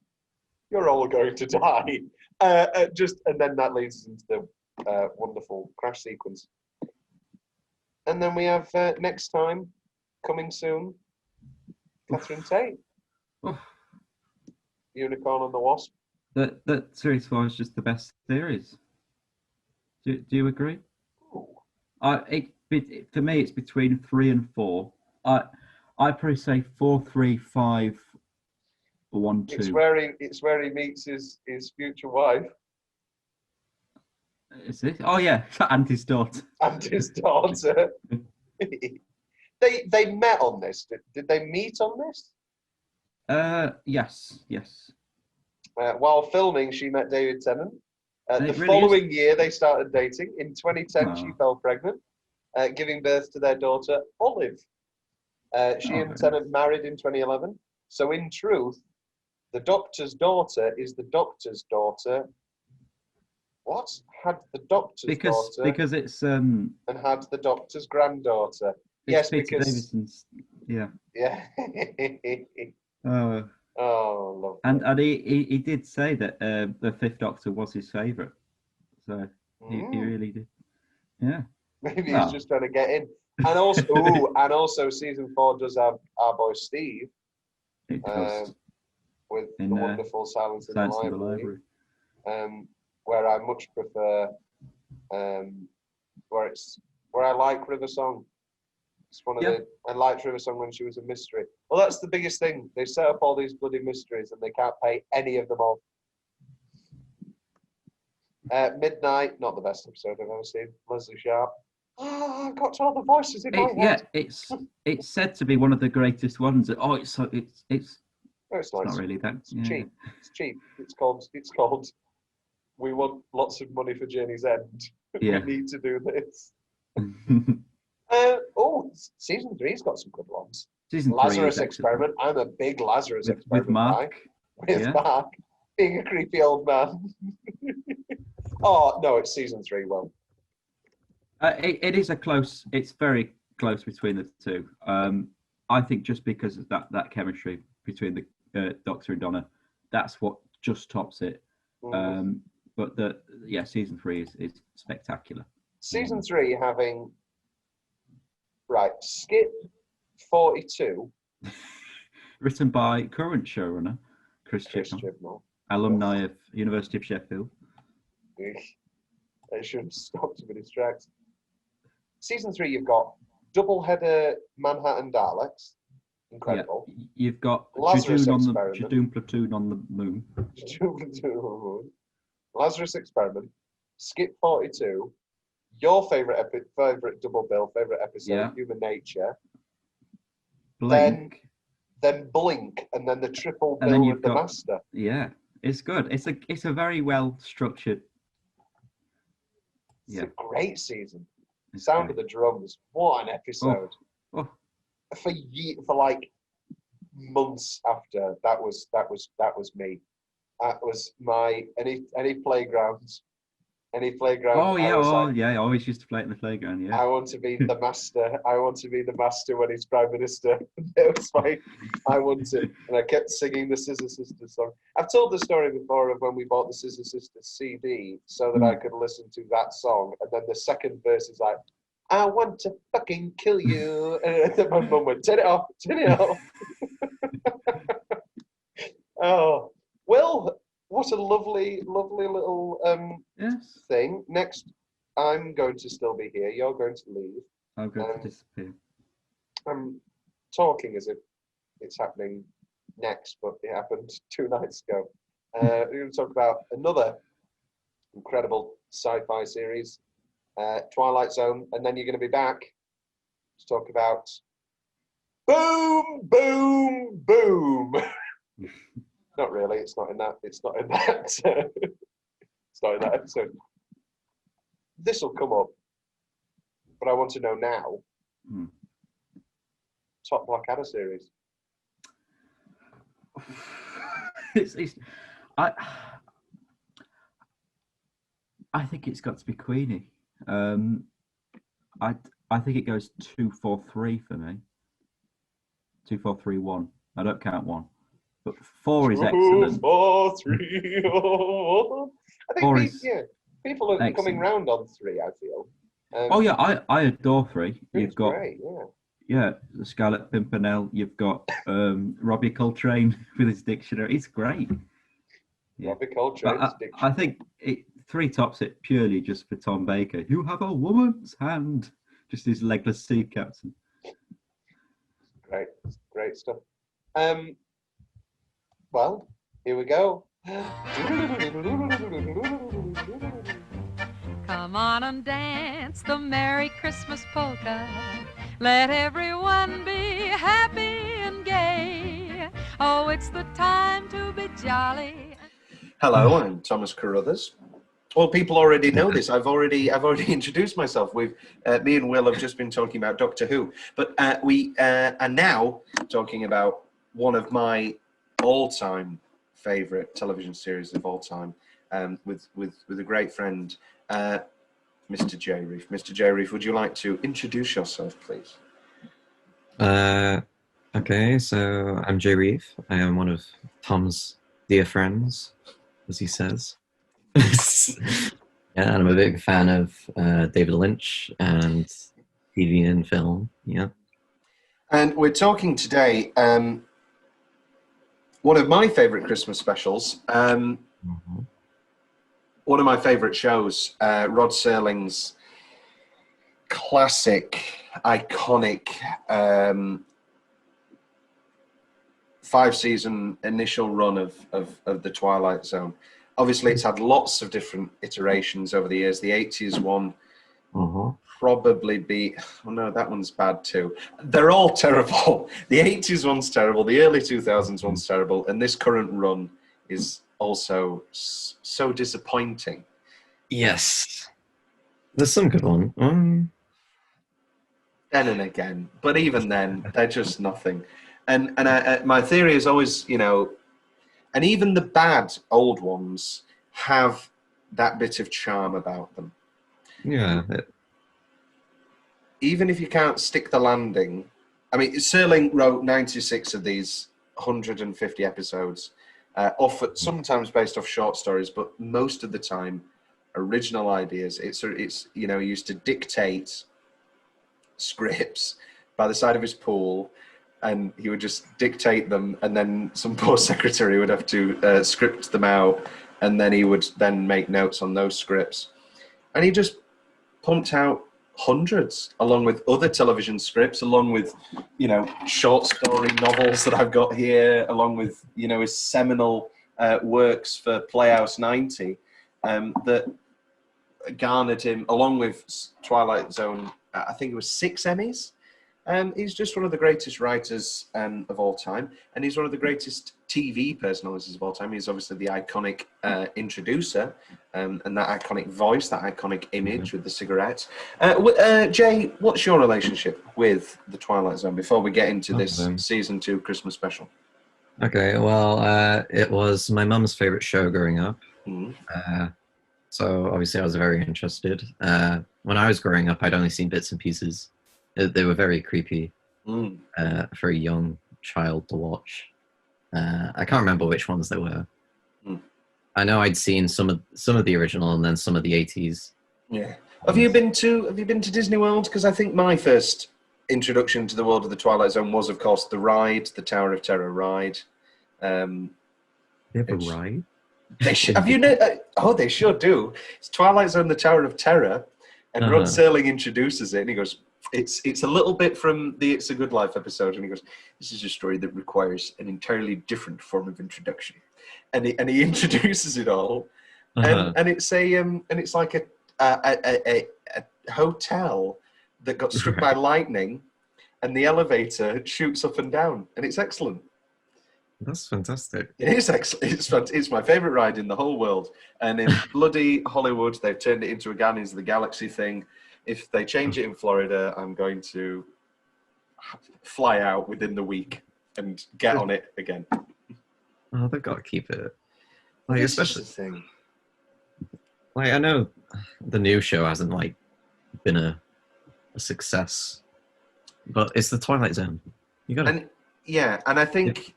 You're all going to die. And then that leads us into the wonderful crash sequence. And then we have next time coming soon. Catherine Tate. Unicorn and the Wasp. That series 4 is just the best series. Do you agree? For me, it's between 3 and 4. I probably say 4, 3, 5, 1, 2. It's where he meets his future wife. Is it? Oh yeah, and his daughter. And his daughter. They met on this. Did they meet on this? Yes. While filming, she met David Tennant. The really following year, they started dating. In 2010, she Oh. fell pregnant, giving birth to their daughter, Olive. She and Tennant married in 2011. So in truth, the Doctor's daughter is the Doctor's daughter. What? Had the Doctor's daughter. Because it's and had the Doctor's granddaughter. Yes, Peter because Davison's. Yeah. yeah. Oh. Oh, lovely. And he did say that the Fifth Doctor was his favourite. So he really did. Yeah. Maybe he's just trying to get in. And also, season 4 does have our boy Steve. It does. With the wonderful Silence in the Library. Where I much prefer where I like River Song. It's one of I liked River Song when she was a mystery. Well, that's the biggest thing. They set up all these bloody mysteries and they can't pay any of them off. Midnight, not the best episode I've ever seen. Leslie Sharp. I've got all the voices in my head. Yeah, it's said to be one of the greatest ones. Oh, it's not really that. It's cheap. It's cheap. It's called. We want lots of money for Journey's End. Yeah. We need to do this. Season 3's got some good ones. Season Lazarus 3 Experiment. I'm a big Lazarus Experiment with Mark. guy. With Mark being a creepy old man. Oh no, it's season 3. Well, it is it's very close between the two. I think just because of that chemistry between the Doctor and Donna, that's what just tops it. But season 3 is spectacular. Season 3 having Skip 42, written by current showrunner Chris Chibnall, alumni of University of Sheffield. I should have stopped to be distracted. Season 3, you've got double-header Manhattan Daleks. Incredible. Yeah, you've got Lazarus Jadoon Platoon on the moon. Lazarus Experiment. Skip 42. Your favourite double bill, favourite episode, Human Nature. Blink. Then Blink, and then the triple bill with the Master. Yeah, it's good. It's a very well structured. It's a great season. Sound of the Drums. What an episode. For like months after, that was me. That was my any playgrounds Any playground. Oh yeah, I was like, I always used to play it in the playground. Yeah. I want to be the master. I want to be the master when he's prime minister. It was like, I want to, and I kept singing the Scissor Sisters song. I've told the story before of when we bought the Scissor Sisters CD so that I could listen to that song, and then the second verse is like, I want to fucking kill you, and then my mum went, turn it off, turn it off. Oh, well, what a lovely, lovely little Yes. thing. Next, I'm going to still be here. You're going to leave. I'm going to disappear. I'm talking as if it's happening next, but it happened 2 nights ago. We're going to talk about another incredible sci-fi series, Twilight Zone, and then you're going to be back to talk about Boom, Boom, Boom. Not really. It's not in that. It's not in that. It's not in that episode. This will come up, but I want to know now. Top Blackadder series. I think it's got to be Queenie. I think it goes 2, 4, 3 for me. 2, 4, 3, 1. I don't count 1. But 4 is excellent. 2, 4, 3. I think people are coming round on 3. I feel. Oh yeah, I adore 3. You've got great, the Scarlet Pimpernel. You've got Robbie Coltrane with his dictionary. It's great. Yeah. Robbie Coltrane's dictionary. I think 3 tops it purely just for Tom Baker. You have a woman's hand. Just his legless sea captain. Great stuff. Well, here we go. Come on and dance the Merry Christmas polka. Let everyone be happy and gay. Oh, it's the time to be jolly. Hello, I'm Thomas Carruthers. Well, people already know this. I've already introduced myself. Me and Will have just been talking about Doctor Who, but we are now talking about one of my all-time favourite television series of all time, with a great friend, Mr. Jay Reef. Mr. Jay Reef, would you like to introduce yourself, please? Okay, so I'm Jay Reef. I am one of Tom's dear friends, as he says. Yeah, and I'm a big fan of David Lynch and TV and film. Yeah. And we're talking today. One of my favourite Christmas specials. One of my favourite shows. Rod Serling's classic, iconic 5-season initial run of the Twilight Zone. Obviously, it's had lots of different iterations over the years. The 80s one probably beat... Oh, no, that one's bad too. They're all terrible. The 80s one's terrible. The early 2000s one's terrible. And this current run is also so disappointing. Yes. There's some good one. Then and again. But even then, they're just nothing. And my theory is always, and even the bad old ones have that bit of charm about them. Yeah. Even if you can't stick the landing, I mean, Serling wrote 96 of these 150 episodes, sometimes based off short stories, but most of the time, original ideas. It's he used to dictate scripts by the side of his pool, and he would just dictate them, and then some poor secretary would have to script them out, and then he would then make notes on those scripts. And he just pumped out hundreds, along with other television scripts, along with, short story novels that I've got here, along with, his seminal works for Playhouse 90, that garnered him, along with Twilight Zone, I think it was 6 Emmys. He's just one of the greatest writers of all time, and he's one of the greatest TV personalities of all time. He's obviously the iconic introducer, and that iconic voice, that iconic image with the cigarettes. Jay, what's your relationship with the Twilight Zone before we get into this season 2 Christmas special? Okay, well, it was my mum's favorite show growing up. So obviously I was very interested. When I was growing up, I'd only seen bits and pieces. They were very creepy for a young child to watch. I can't remember which ones they were. I know I'd seen some of the original and then some of the 80s. Yeah. Have you been to Disney World? Because I think my first introduction to the world of the Twilight Zone was, of course, the ride, the Tower of Terror ride. They have a ride? They should. Have you? Oh, they sure do. It's Twilight Zone, the Tower of Terror, and Rod Serling introduces it, and he goes, "It's a little bit from the It's a Good Life episode," and he goes, "This is a story that requires an entirely different form of introduction," and he introduces it all, and it's like a hotel that got struck by lightning, and the elevator shoots up and down, and it's excellent. That's fantastic. It is excellent. It's my favourite ride in the whole world. And in bloody Hollywood, they've turned it into a Guardians of the Galaxy thing. If they change it in Florida, I'm going to fly out within the week and get on it again. Oh, they've got to keep it. Like, especially the thing. Like, I know the new show hasn't like been a success, but it's the Twilight Zone. You got it. And I think.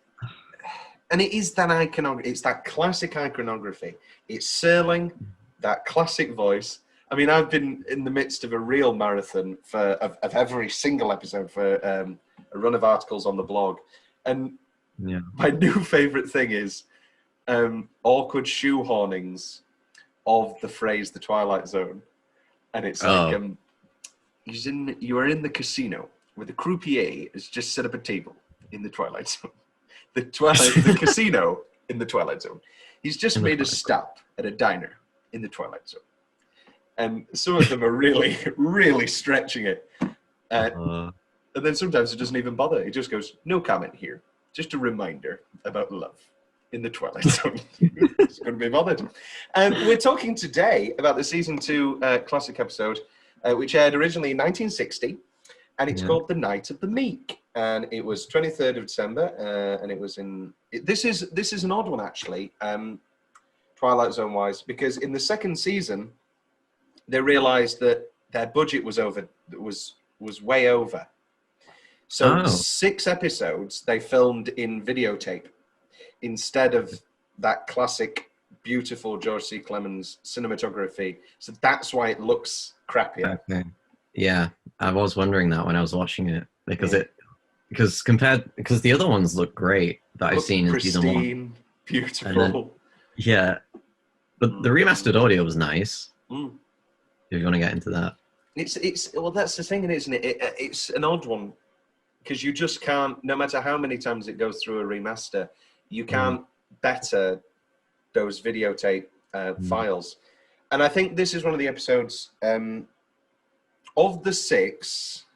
And it is that iconography. It's that classic iconography. It's Serling, that classic voice. I mean, I've been in the midst of a real marathon of every single episode for a run of articles on the blog. And my new favourite thing is awkward shoehornings of the phrase "the Twilight Zone," and it's like you are in the casino where the croupier has just set up a table in the Twilight Zone. The casino in the Twilight Zone. He's just made a stop at a diner in the Twilight Zone. And some of them are really, really stretching it. And then sometimes it doesn't even bother. He just goes, "No comment here. Just a reminder about love in the Twilight Zone." It's going to be bothered. We're talking today about the season 2 classic episode, which aired originally in 1960. And it's called The Night of the Meek. And it was 23rd of December, and it was in... This is an odd one, actually, Twilight Zone-wise, because in the second season, they realised that their budget was way over. So 6 episodes they filmed in videotape instead of that classic, beautiful George C. Clemens cinematography. So that's why it looks crappier. Okay. Yeah, I was wondering that when I was watching it because the other ones look great that I've seen in season 1. Beautiful. Then, but the remastered audio was nice. If you want to get into that, well, that's the thing, isn't it? It's an odd one because you just can't. No matter how many times it goes through a remaster, you can't better those videotape files. And I think this is one of the episodes. Of the 6,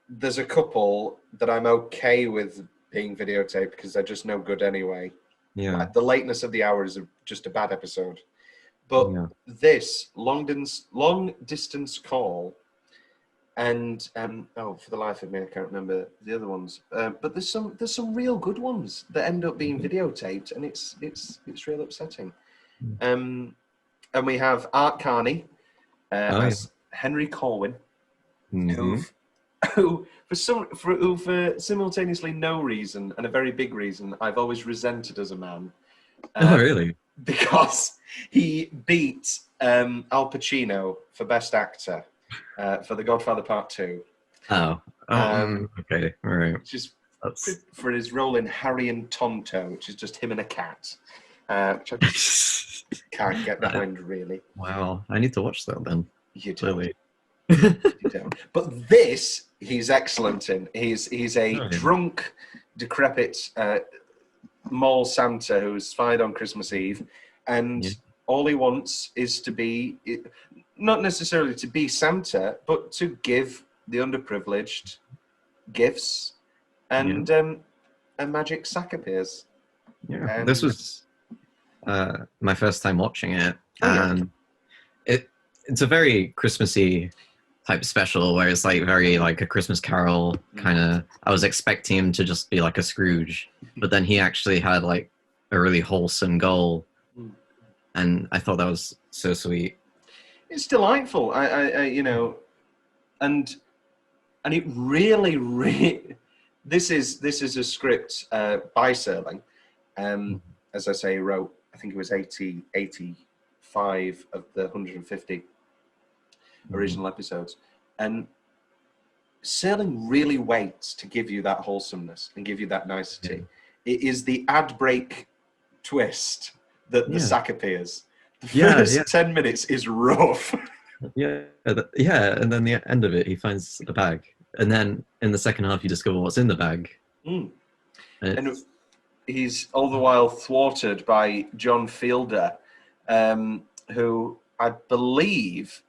there's a couple that I'm okay with being videotaped because they're just no good anyway. Yeah. Like the lateness of the hour is just a bad episode. But this long distance call, and for the life of me, I can't remember the other ones. But there's some real good ones that end up being videotaped, and it's real upsetting. And we have Art Carney as Henry Corwin, who for simultaneously no reason and a very big reason I've always resented as a man. Really? Because he beat Al Pacino for Best Actor for The Godfather Part 2. Okay, all right. Which is for his role in Harry and Tonto, which is just him and a cat. Which I just can't get behind, really. Wow, I need to watch that then. You don't. You don't. But this, he's excellent in. He's a drunk, decrepit mall Santa who's fired on Christmas Eve, and all he wants is to be, not necessarily to be Santa, but to give the underprivileged gifts, and a magic sack appears. Yeah, this was my first time watching it, and it's a very Christmassy type special where it's like very like a Christmas Carol kind of. I was expecting him to just be like a Scrooge, but then he actually had like a really wholesome goal, and I thought that was so sweet. It's delightful. I and it really. This is a script by Serling. As I say, he wrote, I think it was 85 of the 150 original episodes. And Serling really waits to give you that wholesomeness and give you that nicety. It is the ad break twist that the sack appears. The first 10 minutes is rough. And then the end of it, he finds a bag. And then in the second half, you discover what's in the bag. And he's all the while thwarted by John Fielder, who I believe,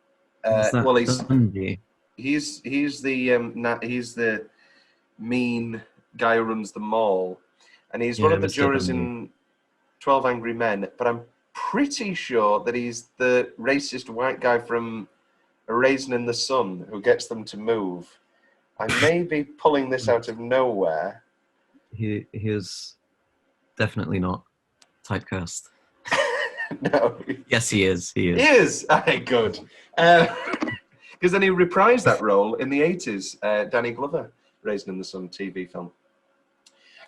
he's the mean guy who runs the mall, and he's one of the jurors in 12 Angry Men. But I'm pretty sure that he's the racist white guy from A Raisin in the Sun who gets them to move. I may be pulling this out of nowhere. He is definitely not typecast. No. Yes, he is. He is. He is. Aye, good. Because then he reprised that role in the 80s, Danny Glover, Raisin in the Sun TV film.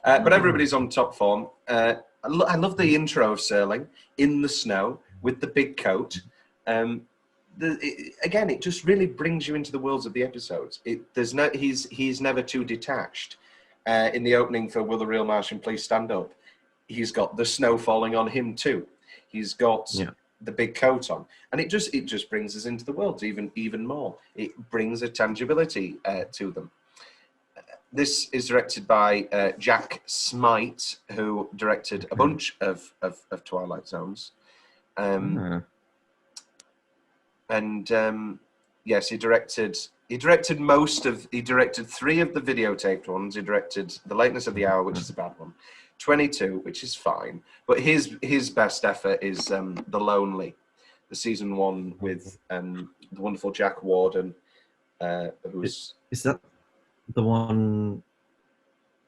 But everybody's on top form. I love the intro of Serling in the snow with the big coat. Again, it just really brings you into the worlds of the episodes. He's never too detached. In the opening for Will the Real Martian Please Stand Up, he's got the snow falling on him too. He's got the big coat on, and it just brings us into the worlds even more. It brings a tangibility to them. This is directed by Jack Smite, who directed a bunch of Twilight Zones. And yes, he directed 3 of the videotaped ones. He directed The Lateness of the Hour, which is a bad one, 22, which is fine, but his best effort is The Lonely, the season 1 with the wonderful Jack Warden, who's is that the one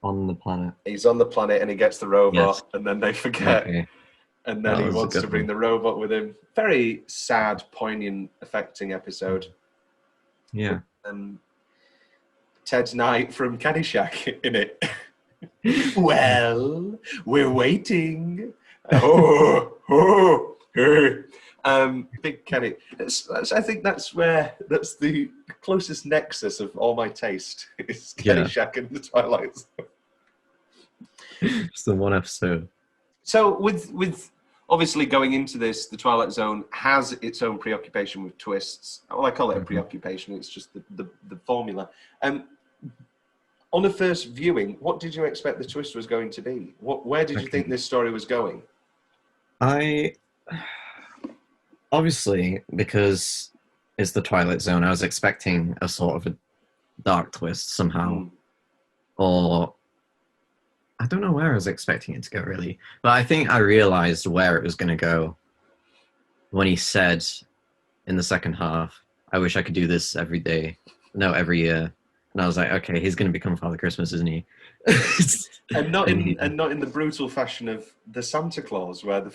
on the planet? He's on the planet and he gets the robot, and then they forget. Okay. And then he wants to bring the robot with him. Very sad, poignant, affecting episode. Yeah. Ted Knight from Caddyshack in it. Well, we're waiting. Big Kenny. I think that's the closest nexus of all my taste is Caddyshack and the Twilight Zone. Just the one episode. So with obviously going into this, the Twilight Zone has its own preoccupation with twists. Well, I call it a preoccupation. It's just the formula. On the first viewing, what did you expect the twist was going to be? Where did you think this story was going? Obviously, because it's the Twilight Zone, I was expecting a sort of a dark twist somehow. Or I don't know where I was expecting it to go, really. But I think I realized where it was going to go when he said in the second half, I wish I could do this every year. And I was like, okay, he's going to become Father Christmas, isn't he? and not in the brutal fashion of the Santa Claus, where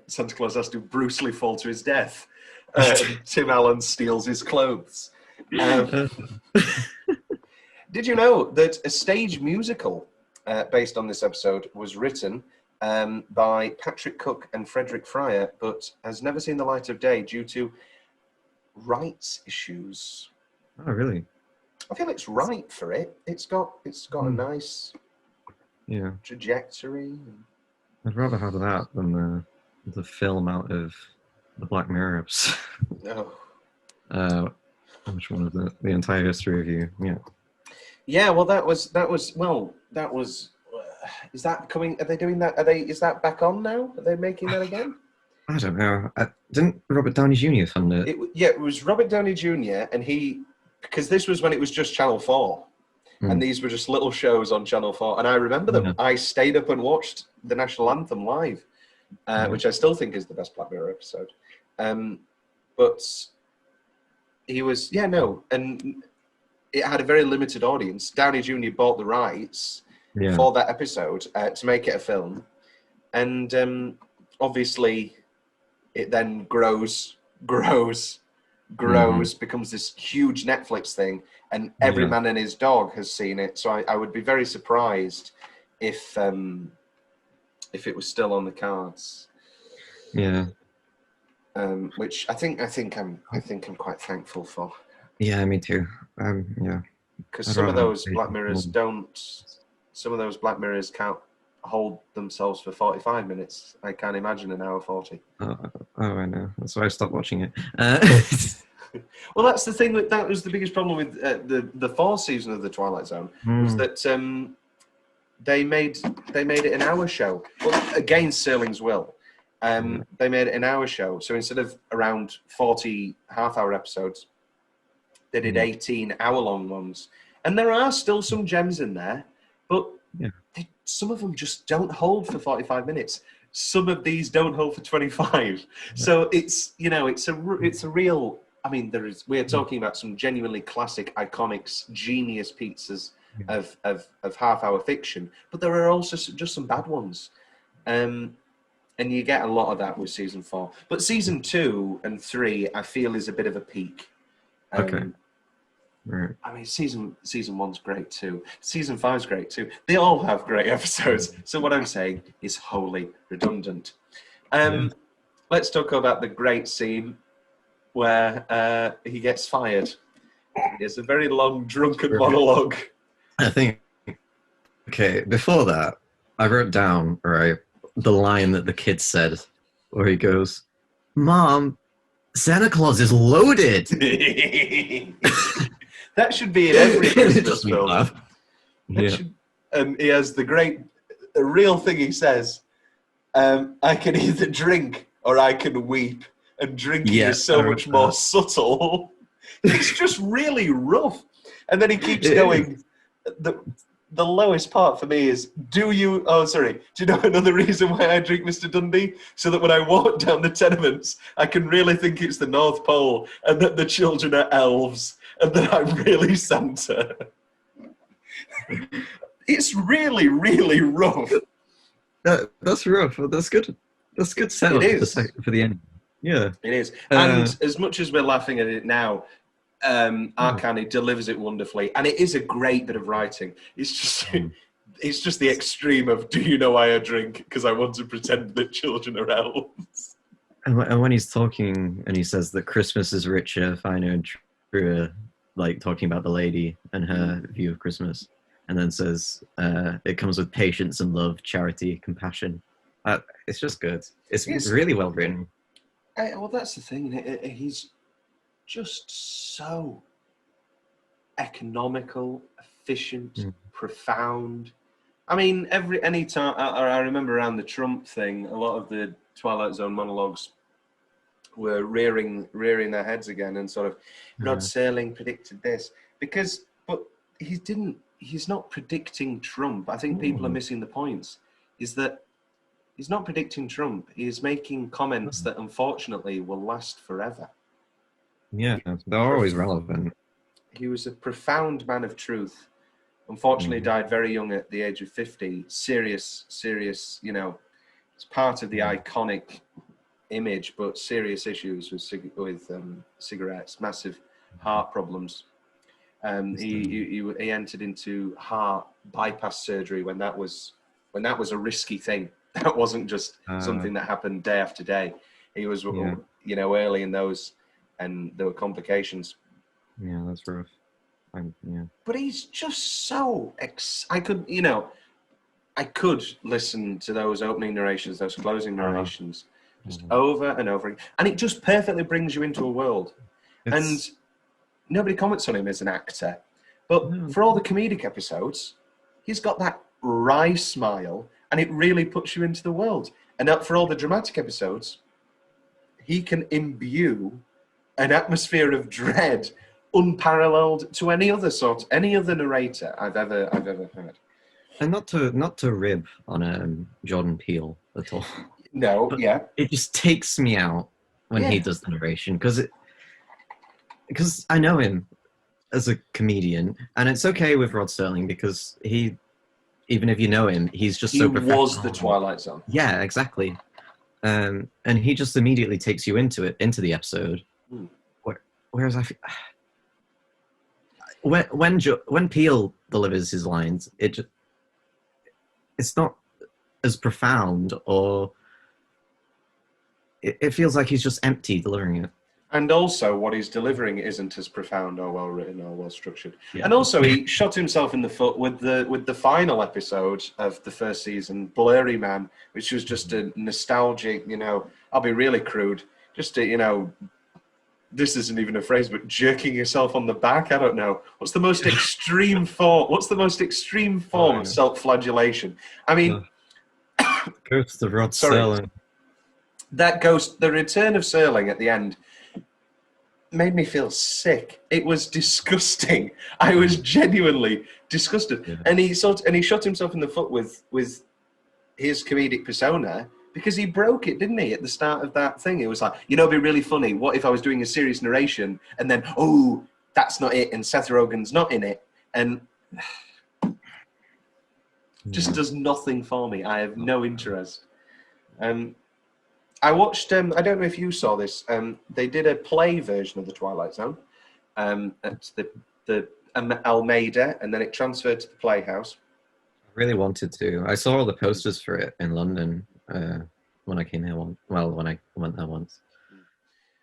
Santa Claus has to brutally fall to his death. Tim Allen steals his clothes. Did you know that a stage musical based on this episode was written by Patrick Cook and Frederick Fryer, but has never seen the light of day due to rights issues? Oh, really? I feel it's right for it. It's got a nice trajectory. I'd rather have that than the film out of the Black Mirror episode. No. Which one was it? The Entire History of You. Yeah. Yeah. Well, that was. Is that coming? Are they doing that? Is that back on now? Are they making that again? I don't know. Didn't Robert Downey Jr. fund it? It was Robert Downey Jr. and because this was when it was just Channel 4. And these were just little shows on Channel 4. And I remember them. I stayed up and watched the National Anthem live, which I still think is the best Black Mirror episode. But he was, and it had a very limited audience. Downey Jr. bought the rights for that episode to make it a film. And obviously, it then grows, becomes this huge Netflix thing, and every man and his dog has seen it. So I would be very surprised if it was still on the cards. Yeah. Which I think I'm quite thankful for. Yeah, me too. Yeah. Because some of those Black Mirrors can't hold themselves for 45 minutes. I can't imagine an hour 40. Oh, I know. That's why I stopped watching it. Well, that's the thing. That was the biggest problem with the fourth season of the Twilight Zone was that they made it an hour show. Well, against Serling's will. They made it an hour show. So instead of around 40 half-hour episodes, they did 18 hour-long ones. And there are still some gems in there, but some of them just don't hold for 45 minutes. Some of these don't hold for 25. So it's a real. I mean, we're talking about some genuinely classic, iconic, genius pizzas of half-hour fiction, but there are also just some bad ones. And you get a lot of that with season 4. But season 2 and 3, I feel, is a bit of a peak. Okay. Right. I mean, season 1's great too. Season 5's great too. They all have great episodes. So what I'm saying is wholly redundant. Let's talk about the great scene where he gets fired. It's a very long, drunken monologue. I think. Okay, before that, I wrote down the line that the kid said, where he goes, "Mom, Santa Claus is loaded." That should be in every Christmas film. He has the real thing he says, I can either drink or I can weep. And drinking is so much more subtle. It's just really rough. And then he keeps going. The lowest part for me is, do you know another reason why I drink, Mr. Dundee? So that when I walk down the tenements, I can really think it's the North Pole and that the children are elves and that I'm really Santa. It's really, really rough. That's rough, but that's good. That's good setup for the end. Yeah. It is. And as much as we're laughing at it now, Arcani delivers it wonderfully, and it is a great bit of writing. It's just the extreme of, do you know why I drink? Because I want to pretend that children are elves. And when he's talking and he says that Christmas is richer, finer, and truer, like talking about the lady and her view of Christmas, and then says it comes with patience and love, charity, compassion. It's just good. It's really well written. Well, that's the thing. He's just so economical, efficient, profound. I mean, any time I remember around the Trump thing, a lot of the Twilight Zone monologues were rearing their heads again and sort of, Rod Serling predicted this but he's not predicting Trump. I think people are missing the points. Is that he's not predicting Trump. He's making comments that unfortunately will last forever. Yeah, they're always relevant. He was a profound man of truth. Unfortunately, died very young at the age of 50. Serious, it's part of the iconic image, but serious issues with cigarettes, massive heart problems. He entered into heart bypass surgery when that was a risky thing. That wasn't just something that happened day after day. He was, early in those, and there were complications. Yeah, that's rough. But he's just so I could listen to those opening narrations, those closing narrations, just over and over again, and it just perfectly brings you into a world. And nobody comments on him as an actor, but for all the comedic episodes, he's got that wry smile, and it really puts you into the world. And for all the dramatic episodes, he can imbue an atmosphere of dread unparalleled to any other narrator I've ever heard. And not to rib on Jordan Peele at all. No, it just takes me out when he does the narration because I know him as a comedian, and it's okay with Rod Serling because even if you know him, he's just so professional. He was the Twilight Zone. Yeah, exactly. and he just immediately takes you into the episode. Whereas when Peele delivers his lines, it's not as profound, or it feels like he's just empty delivering it. And also, what he's delivering isn't as profound or well written or well structured. Yeah. And also, he shot himself in the foot with the final episode of the first season, Blurry Man, which was just a nostalgic, I'll be really crude, just a, this isn't even a phrase, but jerking yourself on the back. I don't know. What's the most extreme form? What's the most extreme form of self-flagellation? I mean, Ghost of Rod Serling. That ghost, the return of Serling at the end, made me feel sick. It was disgusting. I was genuinely disgusted. Yeah. And he shot himself in the foot with his comedic persona, because he broke it, didn't he, at the start of that thing? It was like, it'd be really funny. What if I was doing a serious narration and then, that's not it, and Seth Rogen's not in it, and just does nothing for me. I have no interest. I watched, I don't know if you saw this, they did a play version of The Twilight Zone at the Almeida, and then it transferred to the Playhouse. I really wanted to. I saw all the posters for it in London when I came here when I went there once.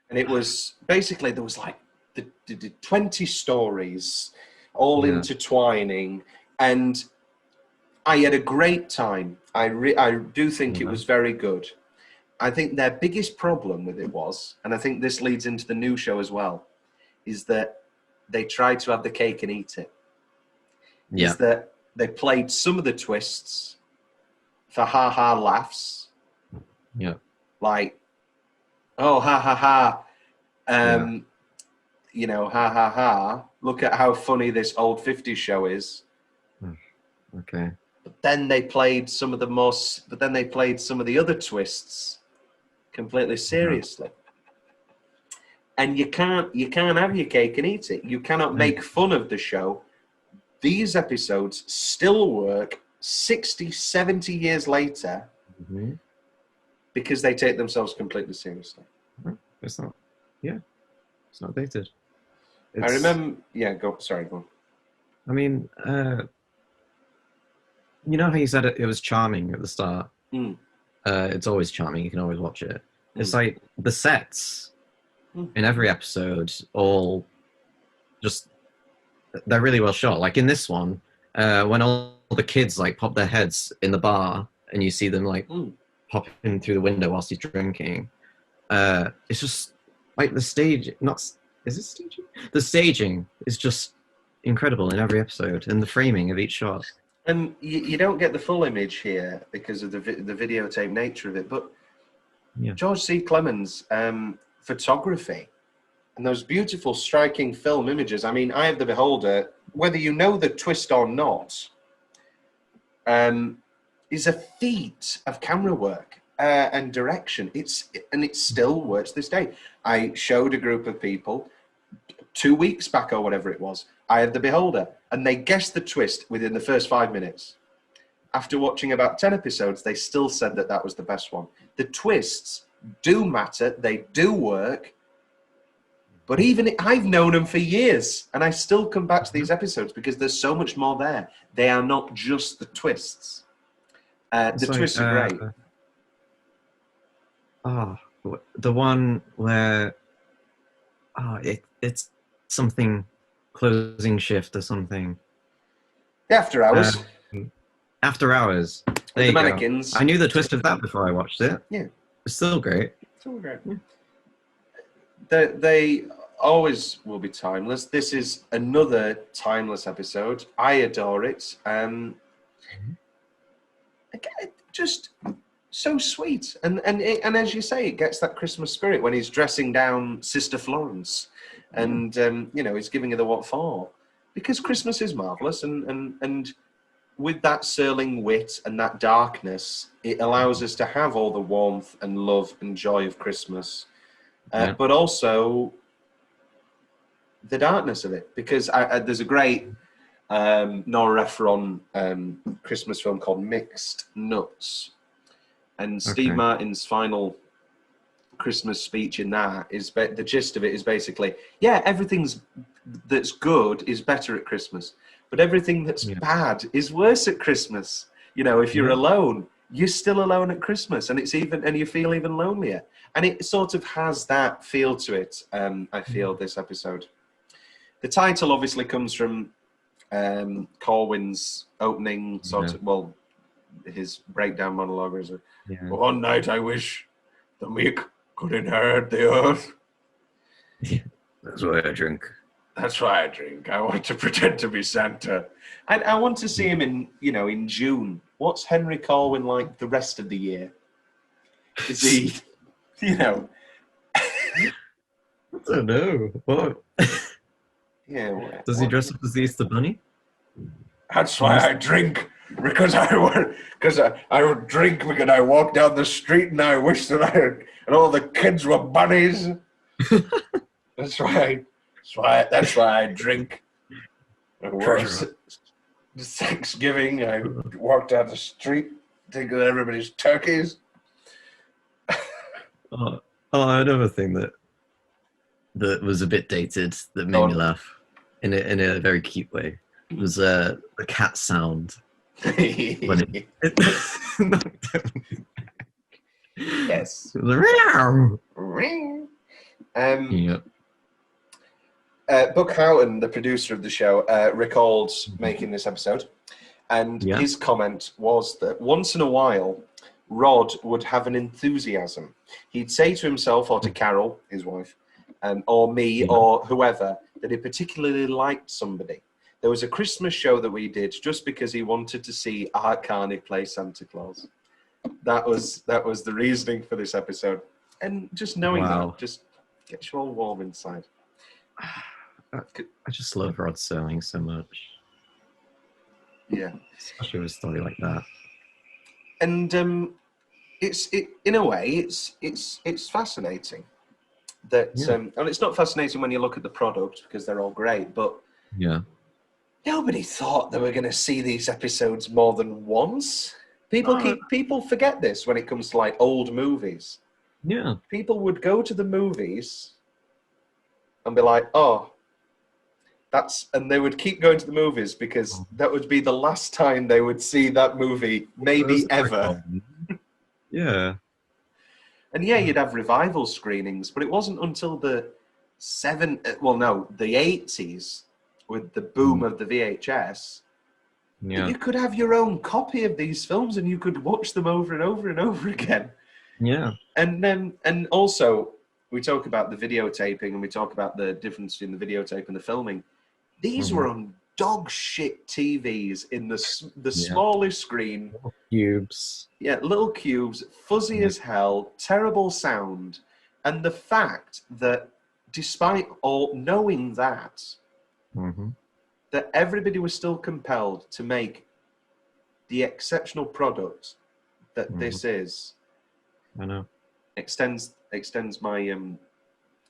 And it was, basically, there was like the 20 stories all intertwining, and I had a great time. I do think it was very good. I think their biggest problem with it was, and I think this leads into the new show as well, is that they tried to have the cake and eat it. Yeah. Is that they played some of the twists for ha-ha laughs. Yeah. Like, oh, ha-ha-ha. Ha ha ha. Look at how funny this old 50s show is. Okay. But then they played some of the other twists completely seriously. And you can't have your cake and eat it. You cannot make fun of the show. These episodes still work 60, 70 years later because they take themselves completely seriously. It's not dated. I remember, go on. I mean, you know how you said it was charming at the start? It's always charming. You can always watch it. It's like the sets in every episode, all just, they're really well shot. Like in this one, when all the kids like pop their heads in the bar and you see them like pop in through the window whilst he's drinking, it's just like the staging is just incredible in every episode, and the framing of each shot. And you don't get the full image here because of the videotape nature of it, but George C. Clemens' photography and those beautiful, striking film images. I mean, Eye of the Beholder, whether you know the twist or not, is a feat of camera work and direction. It still works this day. I showed a group of people 2 weeks back or whatever it was, Eye of the Beholder, and they guessed the twist within the first 5 minutes. After watching about 10 episodes, they still said that was the best one. The twists do matter, they do work, but I've known them for years, and I still come back to these episodes because there's so much more there. They are not just the twists. The twists are great. The one where it's something closing shift or something. After Hours. After Hours. There you the mannequins. Go. I knew the twist of that before I watched it. Yeah. It's still great. Yeah. They always will be timeless. This is another timeless episode. I adore it. Just so sweet. And as you say, it gets that Christmas spirit when he's dressing down Sister Florence and, he's giving her the what for. Because Christmas is marvellous and with that Serling wit and that darkness, it allows us to have all the warmth and love and joy of Christmas, but also the darkness of it. Because there's a great Nora Ephron Christmas film called Mixed Nuts, And Steve Martin's final Christmas speech in that is the gist of it is basically, yeah, everything's that's good is better at Christmas, but everything that's bad is worse at Christmas. You know, if you're alone, you're still alone at Christmas, and you feel even lonelier. And it sort of has that feel to it. I feel this episode. The title obviously comes from Corwin's opening his breakdown monologue is one night I wish the meek could inherit the earth. That's why I drink. That's why I drink. I want to pretend to be Santa. I want to see him in June. What's Henry Corwin like the rest of the year? Is he, I don't know. What? Yeah. Does he dress up as the Easter Bunny? That's why I drink. Because I would drink because I walk down the street and I wish that and all the kids were bunnies. That's why I drink. Thanksgiving, I walk down the street, think of everybody's turkeys. Another thing that was a bit dated that made me laugh in a very cute way was the cat sound. When Yes. Buck Houghton, the producer of the show, recalled making this episode, and his comment was that once in a while, Rod would have an enthusiasm. He'd say to himself or to Carol, his wife, or me or whoever, that he particularly liked somebody. There was a Christmas show that we did just because he wanted to see Art Carney play Santa Claus. That was the reasoning for this episode. And just knowing that just gets you all warm inside. I just love Rod Serling so much. Yeah. Especially with a story like that. And in a way, it's fascinating. That and it's not fascinating when you look at the product because they're all great, but nobody thought they were going to see these episodes more than once. People forget this when it comes to like old movies. Yeah. People would go to the movies and be like, oh, and they would keep going to the movies because that would be the last time they would see that movie, maybe ever. Yeah. And you'd have revival screenings, but it wasn't until the 80s with the boom of the VHS, that you could have your own copy of these films and you could watch them over and over and over again. Yeah. And also, we talk about the videotaping and we talk about the difference between the videotape and the filming. These were on dog shit TVs in the smallest screen. Little cubes. Yeah, little cubes, fuzzy as hell, terrible sound. And the fact that despite all knowing that, that everybody was still compelled to make the exceptional product that this is. I know. Extends my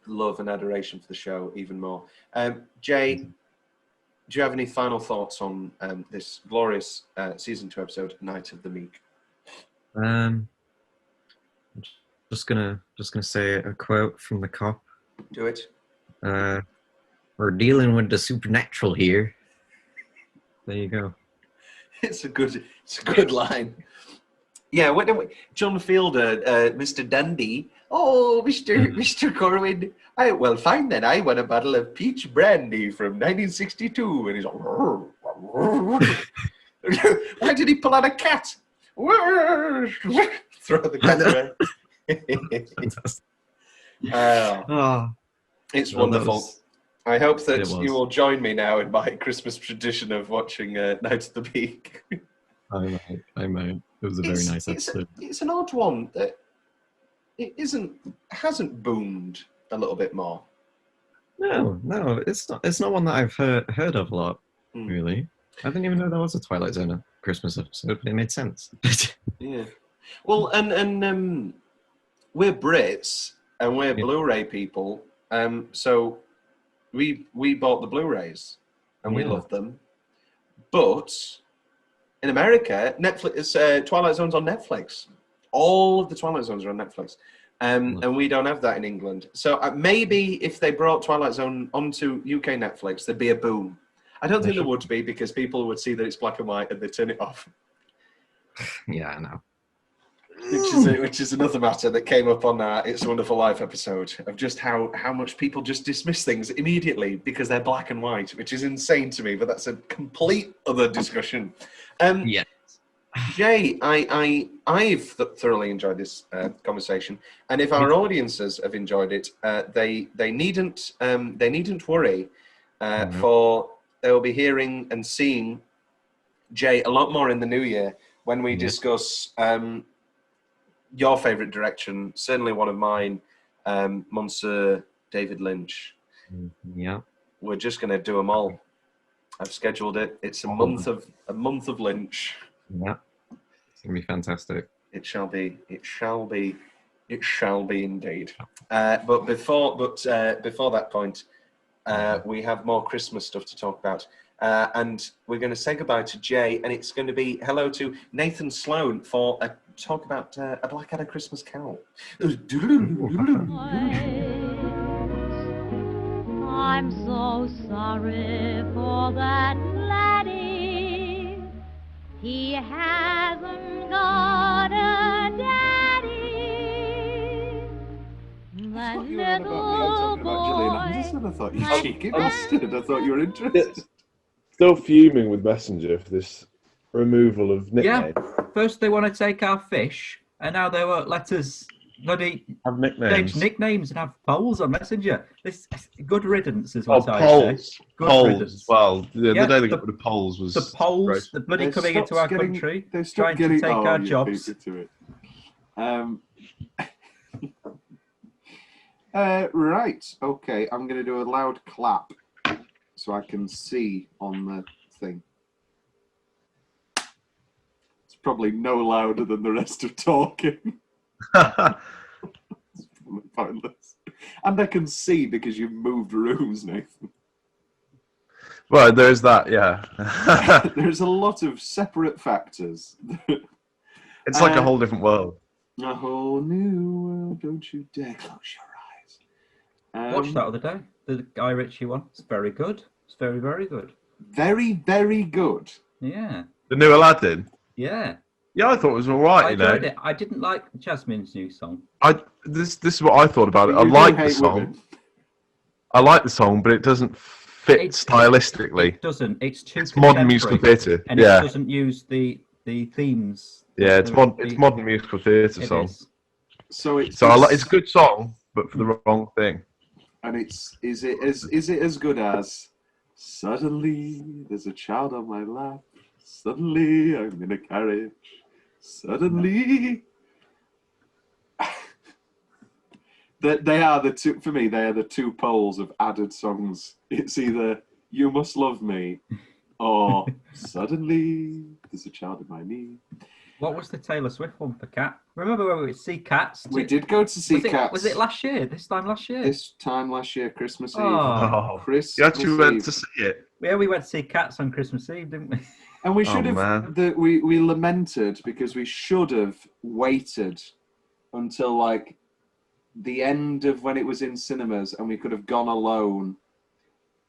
love and adoration for the show even more. Jay, do you have any final thoughts on this glorious season 2 episode, Night of the Meek? Just gonna say a quote from the cop. Do it. We're dealing with the supernatural here. There you go. It's a good line. Yeah, John Fielder, Mr. Dundee. Oh, Mr. Corwin. Well, fine then. I won a bottle of peach brandy from 1962. And he's like, why did he pull out a cat? Throw the cat away. It's wonderful. I hope that you will join me now in my Christmas tradition of watching Night of the Meek. I might. It was a very nice episode. It's an odd one that hasn't boomed a little bit more. No, it's not one that I've heard of a lot, really. I didn't even know there was a Twilight Zone Christmas episode, but it made sense. Yeah. Well, and we're Brits and we're Blu-ray people, so we bought the Blu-rays and we loved them, but in America, Netflix, Twilight Zone's on Netflix, All of the Twilight Zones are on Netflix. And we don't have that in England. So maybe if they brought Twilight Zone onto UK Netflix, there'd be a boom. I don't think there would be, because people would see that it's black and white and they turn it off. Yeah, I know. Which is another matter that came up on our It's a Wonderful Life episode, of just how much people just dismiss things immediately because they're black and white, which is insane to me, but that's a complete other discussion. Yeah. Jay, I've thoroughly enjoyed this conversation, and if our audiences have enjoyed it, they needn't worry, for they will be hearing and seeing Jay a lot more in the new year when we discuss your favourite direction, certainly one of mine, Monsieur David Lynch. Yeah. We're just going to do them all. I've scheduled it. It's a month of Lynch. Yeah. It's going to be fantastic. It shall be. It shall be. It shall be indeed. But before that point, we have more Christmas stuff to talk about. And we're going to say goodbye to Jay, and it's going to be hello to Nathan Sloane for a talk about a Blackadder Christmas Carol. I'm so sorry for that laddie. He hasn't got a daddy. That little boy. I thought you cheeky bastard. I thought you were interested. Still fuming with Messenger for this removal of nicknames. Yeah, first they want to take our fish, and now they won't let us bloody Have nicknames. change nicknames and have polls on Messenger. This good riddance is Oh, what I polls. say. Good Polls. riddance. Well, the Yeah, day they got rid of polls was The polls, great. the bloody They coming into stopped our getting- country, they stopped trying getting- to take oh, our you jobs. beat it to it. Right. Okay. I'm going to do a loud clap so I can see on the thing. It's probably no louder than the rest of talking. It's pointless. And I can see because you've moved rooms, Nathan. Well, there's that, yeah. There's a lot of separate factors. It's like a whole different world. A whole new world. Don't you dare close your eyes. Watched that other day. The Guy Ritchie one. It's very good. It's very, very good. Very, very good. Yeah. The new Aladdin. Yeah. Yeah, I thought it was all right. I You know, enjoyed it. I didn't like Jasmine's new song. this is what I thought about it. I You do like the hate song. women. I like the song, but it doesn't fit stylistically. It doesn't. It's too It's modern musical contemporary, theatre. and Yeah, it doesn't use the themes. yeah. It's modern musical theatre It song. is. So it's It's a good song, but for the wrong thing. and is it as good as suddenly there's a child on my lap, suddenly I'm in a carriage, suddenly they are the two for me. They are the two poles of added songs. It's either You Must Love Me or Suddenly There's a Child in My Knee. What was the Taylor Swift one for Cat? Remember when we would see Cats? We did go to see Cats. Was it last year? This time last year? This time last year, Christmas Eve. Oh, Christmas you actually went Eve. to see it. Yeah, we went to see Cats on Christmas Eve, didn't we? And we should have. man. We lamented because we should have waited until like the end of when it was in cinemas, and we could have gone alone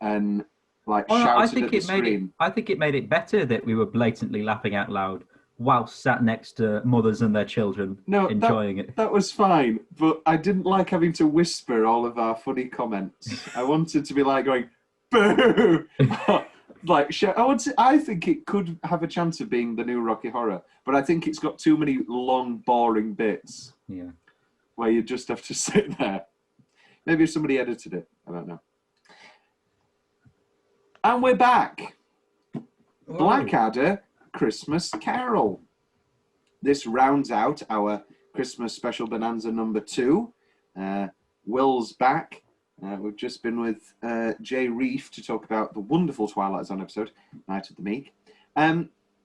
and like shouted at the screen. I think it made it better that we were blatantly laughing out loud whilst sat next to mothers and their children enjoying it. That was fine, but I didn't like having to whisper all of our funny comments. I wanted to be like going, boo! Like, I think it could have a chance of being the new Rocky Horror, but I think it's got too many long, boring bits. Yeah. Where you just have to sit there. Maybe if somebody edited it. I don't know. And we're back. Blackadder Christmas Carol. This rounds out our Christmas special Bonanza number 2. Will's back. We've just been with Jay Reef to talk about the wonderful Twilight Zone episode, Night of the Meek.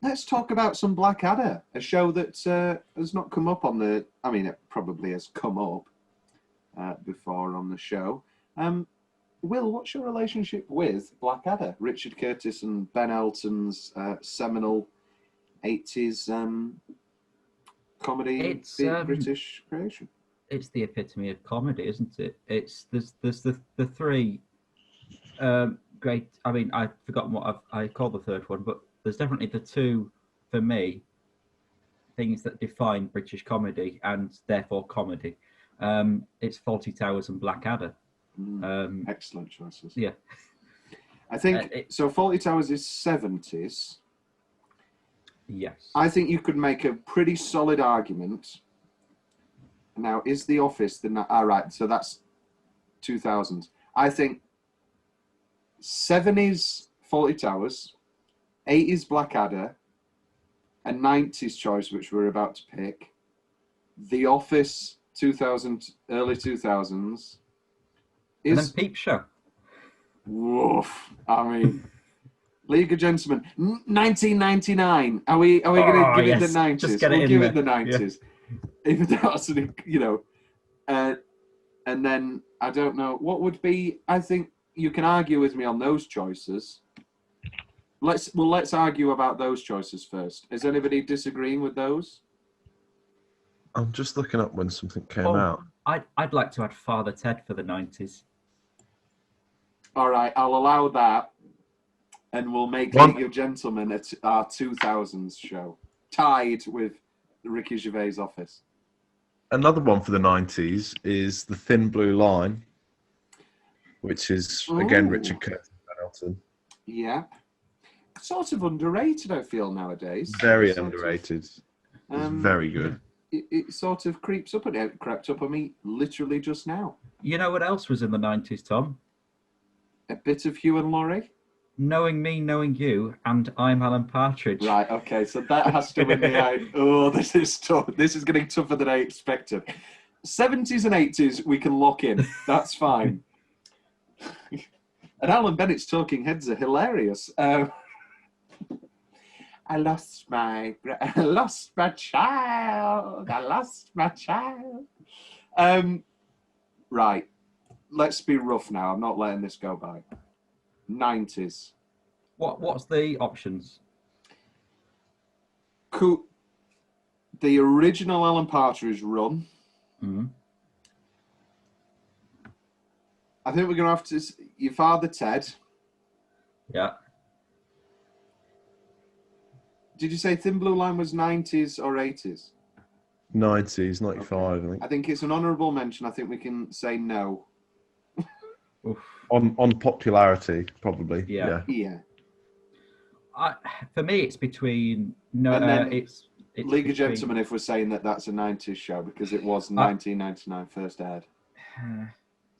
Let's talk about some Blackadder, a show that has not come up on the... I mean, it probably has come up before on the show. Will, what's your relationship with Blackadder? Richard Curtis and Ben Elton's seminal 80s comedy It's, British creation. It's the epitome of comedy, isn't it? It's there's the three great. I mean, I've forgotten what I called the third one, but there's definitely the two for me things that define British comedy and therefore comedy. It's Fawlty Towers and Blackadder. Excellent choices. Yeah, I think so. Fawlty Towers is 70s. yes. I think you could make a pretty solid argument. Now, is The Office right, so that's 2000s. I think 7 Fawlty Towers, 8 Blackadder, a 90s choice, which we're about to pick. The Office, 2000, early 2000s. And then Peep Show. Woof. I mean, League of Gentlemen, 1999. Are we going to give it the 90s? Just get we'll it give in it the 90s. Yeah. If that's, and then I don't know what would be. I think you can argue with me on those choices. Let's argue about those choices first. Is anybody disagreeing with those? I'm just looking up when something came out. I'd like to add Father Ted for the 90s. All right, I'll allow that, and we'll make League of Gentlemen our 2000s show, tied with Ricky Gervais' Office. Another one for the 90s is The Thin Blue Line, which is, again, Richard Curtis and Elton. Yeah. Sort of underrated, I feel, nowadays. Very underrated. It's very good. It sort of creeps up, and it crept up on me literally just now. You know what else was in the 90s, Tom? A bit of Hugh and Laurie? Knowing Me, Knowing You, and I'm Alan Partridge. Right, okay, so that has to win the eye. Oh, this is tough. This is getting tougher than I expected. 70s and 80s, we can lock in. That's fine. And Alan Bennett's talking heads are hilarious. I lost my child. I lost my child. Right, let's be rough now. I'm not letting this go by. 90s. What's the options? The original Alan Partridge run. Mm-hmm. I think we're going to have to... Your Father Ted. Yeah. Did you say Thin Blue Line was 90s or 80s? 90s, 95, I think. I think it's an honourable mention. I think we can say no. On popularity, probably. Yeah. For me, it's between it's League of Gentlemen. If we're saying that's a 90s show because it was 1999 first aired.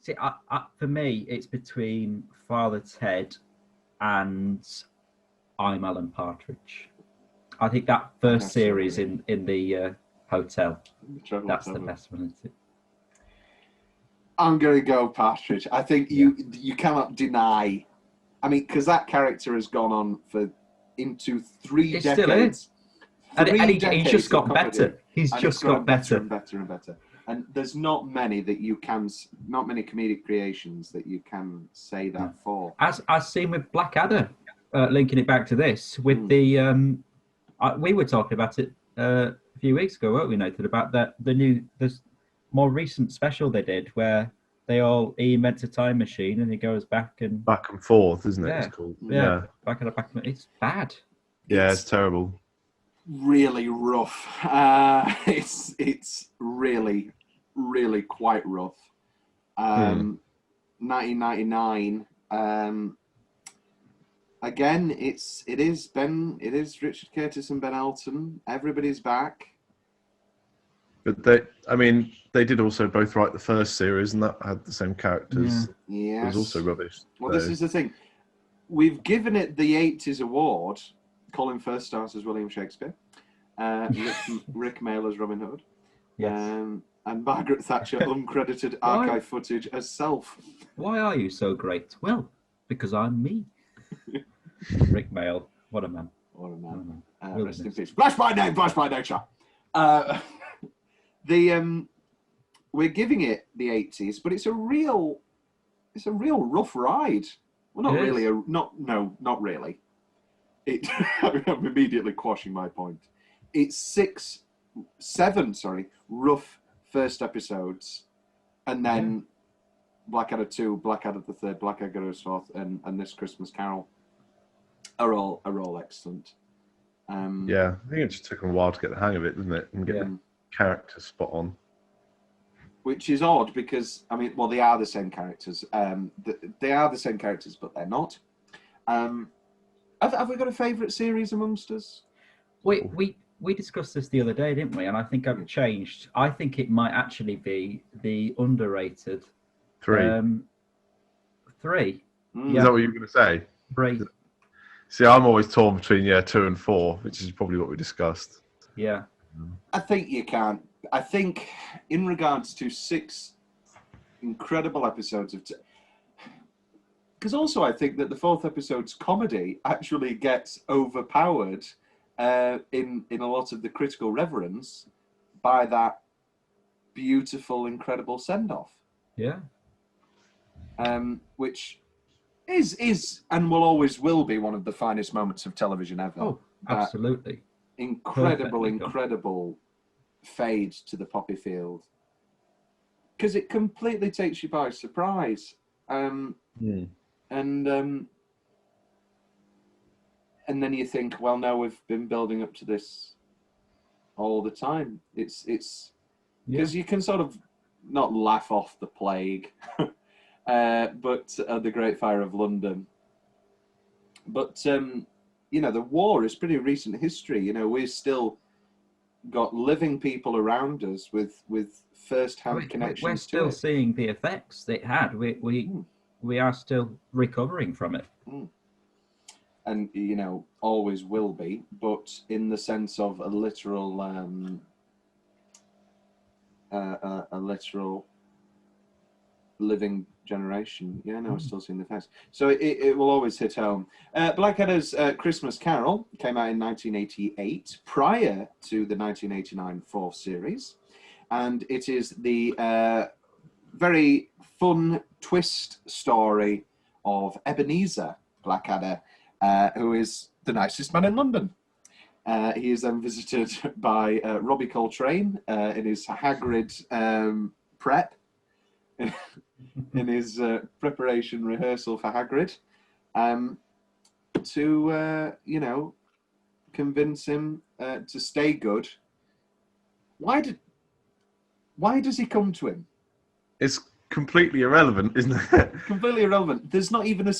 See, for me, it's between Father Ted and I'm Alan Partridge. I think that first series in the hotel, that's the best one, isn't it? I'm going to go Partridge. I think you cannot deny. I mean, because that character has gone on into 3 decades. Still is. And he's just got better. He's just got better and better and better. And there's not many comedic creations that you can say that for. As seen with Blackadder, linking it back to this, with the we were talking about it a few weeks ago, weren't we, Nathan? About the more recent special they did where he invents a time machine and he goes back and forth, isn't it? Yeah. It's called. Yeah. Back. It's bad. Yeah, it's terrible. Really rough. It's really, really quite rough. 1999. Again, it is Richard Curtis and Ben Elton. Everybody's back. But they did also both write the first series, and that had the same characters. Yeah. It was also rubbish. Well, this is the thing. We've given it the 80s award. Colin Firth stars as William Shakespeare. Rick Mail as Robin Hood. Yes. And Margaret Thatcher, uncredited archive footage as Self. Why are you so great? Well, because I'm me. Rick Mail. What a man. What a man. Rest in peace. Bless my name, nature. We're giving it the 80s, but it's a real rough ride. Well, not really. Not really. I'm immediately quashing my point. It's 6 7 rough first episodes, and then Blackadder 2, Blackadder the Third, Blackadder Goes Forth, and this Christmas Carol are all excellent. Yeah, I think it just took them a while to get the hang of it, didn't it? And get the characters spot on. Which is odd because, I mean, well, they are the same characters. They are the same characters, but they're not. Have we got a favourite series amongst us? We discussed this the other day, didn't we? And I think I've changed. I think it might actually be the underrated 3. 3. Is that what you were going to say? 3. See, I'm always torn between 2 and 4, which is probably what we discussed. Yeah. I think you can't. I think in regards to 6 incredible episodes of... Because also I think that the 4th episode's comedy actually gets overpowered in a lot of the critical reverence by that beautiful, incredible send-off. Yeah. Which is and will always will be one of the finest moments of television ever. Oh, absolutely. Incredible fade to the poppy field. Because it completely takes you by surprise. And then you think, well, no, we've been building up to this all the time. It's because you can sort of not laugh off the plague, but the Great Fire of London. But the war is pretty recent history. We've still got living people around us with first-hand connections. We're still seeing the effects it had. We are still recovering from it. And always will be, but in the sense of a literal living generation. We're still seeing the effects. So it will always hit home. Blackadder's Christmas Carol came out in 1988, prior to the 1989 4th series, and it is the very fun twist story of Ebenezer Blackadder, who is the nicest man in London. He is then visited by Robbie Coltrane in his Hagrid prep, in his preparation rehearsal for Hagrid, to convince him to stay good. Why does he come to him? It's completely irrelevant, isn't it? Completely irrelevant. There's not even a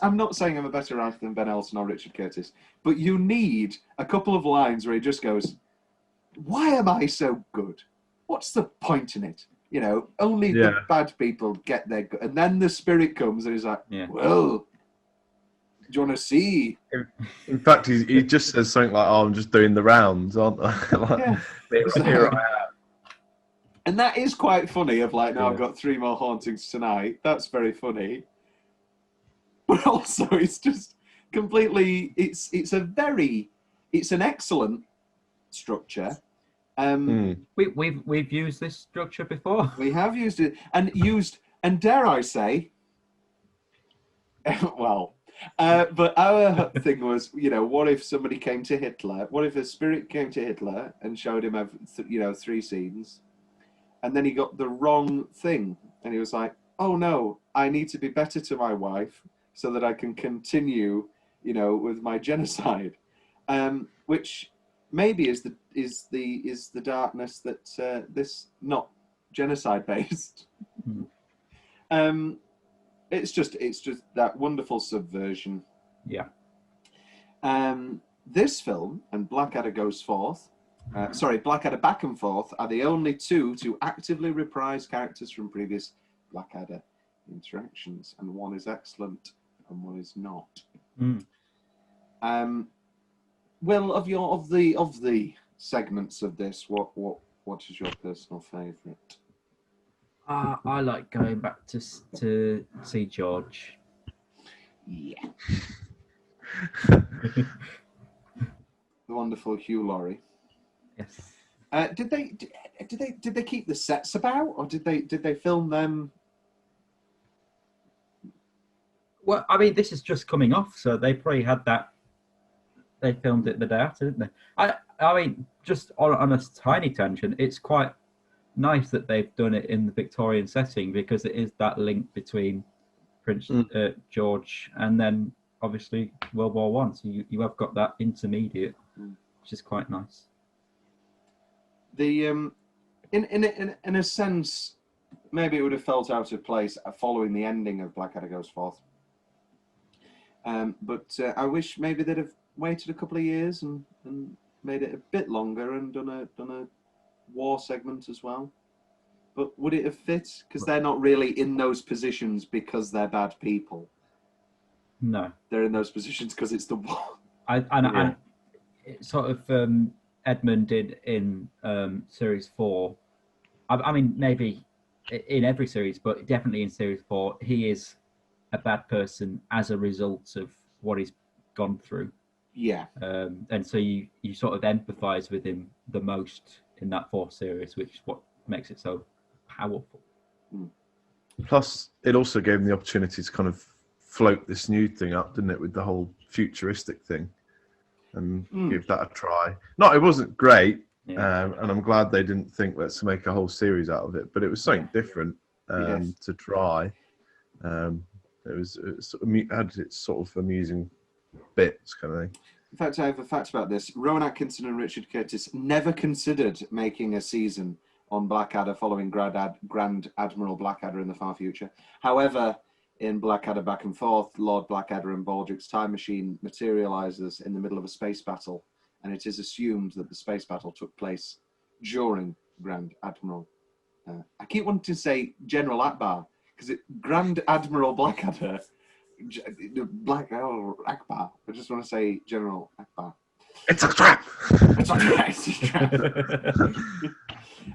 I'm not saying I'm a better writer than Ben Elton or Richard Curtis, but you need a couple of lines where he just goes, why am I so good? What's the point in it? Only the bad people get their good. And then the spirit comes and he's like, well, do you want to see? In fact, he just says something like, oh, I'm just doing the rounds, aren't I? Here I am. And that is quite funny of like, now I've got 3 more hauntings tonight. That's very funny. But also it's just completely, it's an excellent structure. We've used this structure before. We have used it and dare I say, well, but our thing was, what if somebody came to Hitler? What if a spirit came to Hitler and showed him, 3 scenes, and then he got the wrong thing, and he was like, "Oh no, I need to be better to my wife so that I can continue, with my genocide," which maybe is the darkness that this not genocide based. It's just that wonderful subversion. Yeah. This film and Blackadder Goes Forth, Blackadder Back and Forth are the only 2 to actively reprise characters from previous Blackadder interactions, and one is excellent and one is not. Will, of the segments of this, what is your personal favourite? I like going back to see George. Yeah. The wonderful Hugh Laurie. Yes. Did they keep the sets about, or did they film them? Well, I mean, this is just coming off, so they probably had that they filmed it the day after, didn't they? I mean, just on a tiny tangent, it's quite nice that they've done it in the Victorian setting because it is that link between Prince George and then obviously World War One. So you have got that intermediate, which is quite nice. The in a sense, maybe it would have felt out of place following the ending of Blackadder Goes Forth. But I wish maybe they'd have waited a couple of years and made it a bit longer and done a war segment as well. But would it have fit? Because they're not really in those positions because they're bad people. No, they're in those positions because it's the war. And it sort of Edmund did in series 4. I mean, maybe in every series, but definitely in series 4, he is a bad person as a result of what he's gone through. Yeah. And so you sort of empathise with him the most in that 4th series, which is what makes it so powerful. Plus, it also gave him the opportunity to kind of float this new thing up, didn't it, with the whole futuristic thing, and give that a try. No, it wasn't great, and I'm glad they didn't think let's make a whole series out of it, but it was something different to try. It had its sort of amusing bits, kind of thing. In fact, I have a fact about this. Rowan Atkinson and Richard Curtis never considered making a season on Blackadder following Grand Admiral Blackadder in the far future. However, in Blackadder Back and Forth, Lord Blackadder and Baldrick's time machine materializes in the middle of a space battle, and it is assumed that the space battle took place during Grand Admiral. I keep wanting to say General Akbar, because Grand Admiral Blackadder, Black Akbar. I just want to say General Akbar. It's a trap! It's a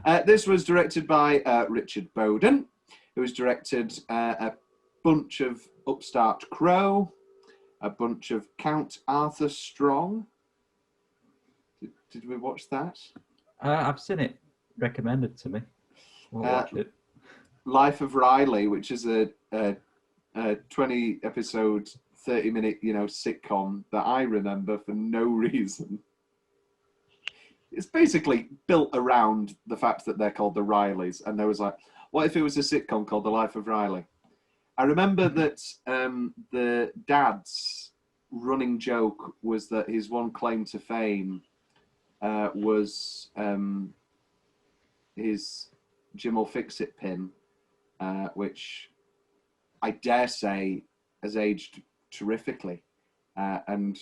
trap! This was directed by Richard Bowden, who has directed a bunch of Upstart Crow, a bunch of Count Arthur Strong. Did we watch that? I've seen it recommended to me. We'll watch it. Life of Riley, which is a 20 episode, 30-minute, sitcom that I remember for no reason. It's basically built around the fact that they're called the Rileys, and there was like, what if it was a sitcom called The Life of Riley? I remember that the dad's running joke was that his one claim to fame was his Jim'll Fix It pin, which I dare say has aged terrifically. And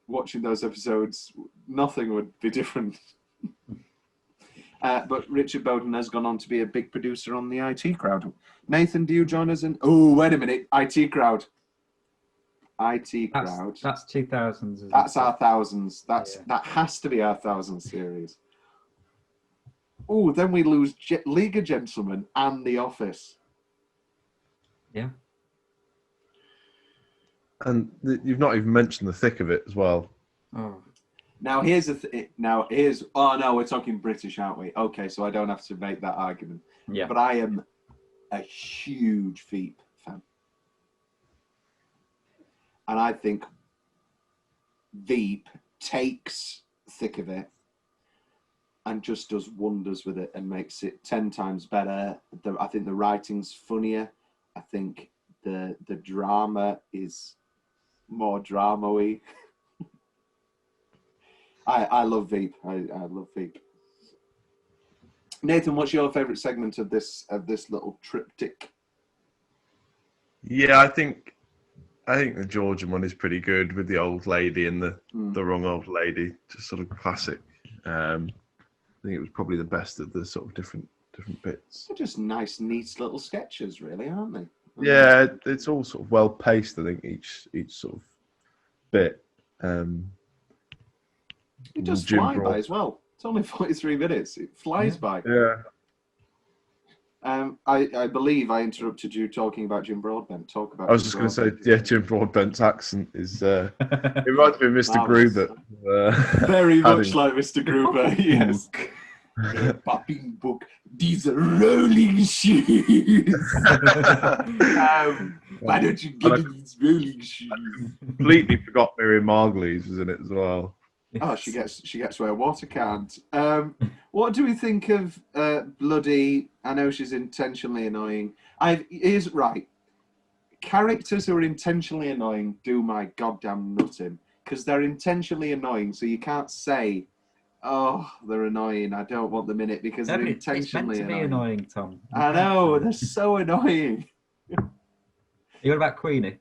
watching those episodes, nothing would be different. But Richard Bowden has gone on to be a big producer on the IT Crowd. Nathan, do you join us in? Oh, wait a minute. IT Crowd. IT Crowd. That's 2000s. That's our thousands. That has to be our 1000 series. Oh, then we lose League of Gentlemen and The Office. Yeah. And you've not even mentioned the thick of it as well. Oh. Now here's oh no, we're talking British, aren't we? Okay, so I don't have to make that argument. Yeah. But I am a huge Veep fan. And I think Veep takes thick of it and just does wonders with it and makes it 10 times better. I think the writing's funnier. I think the drama is more drama-y. I love Veep. I love Veep. Nathan, what's your favourite segment of this little triptych? Yeah, I think the Georgian one is pretty good with the old lady and the wrong old lady. Just sort of classic. I think it was probably the best of the sort of different bits. They're just nice, neat little sketches, really, aren't they? Yeah, it's all sort of well paced. I think each sort of bit. It does fly by as well. It's only 43 minutes. It flies by. Yeah. I believe I interrupted you talking about Jim Broadbent. Talk about. I was just going to say, yeah, Jim Broadbent's accent is. It reminds me of Mr. Gruber. Very much like Mr. Gruber. Yes. Popping book. These are rolling shoes. Why don't you give me these rolling shoes? Completely forgot Miriam Margolyes was in it as well. Oh, she gets where water can't. What do we think of Bloody? I know she's intentionally annoying. Here's right. Characters who are intentionally annoying do my goddamn nutting because they're intentionally annoying. So you can't say, "Oh, they're annoying. I don't want them in it," because they're intentionally it's meant to be annoying, Tom. I know they're so annoying. You on about Queenie?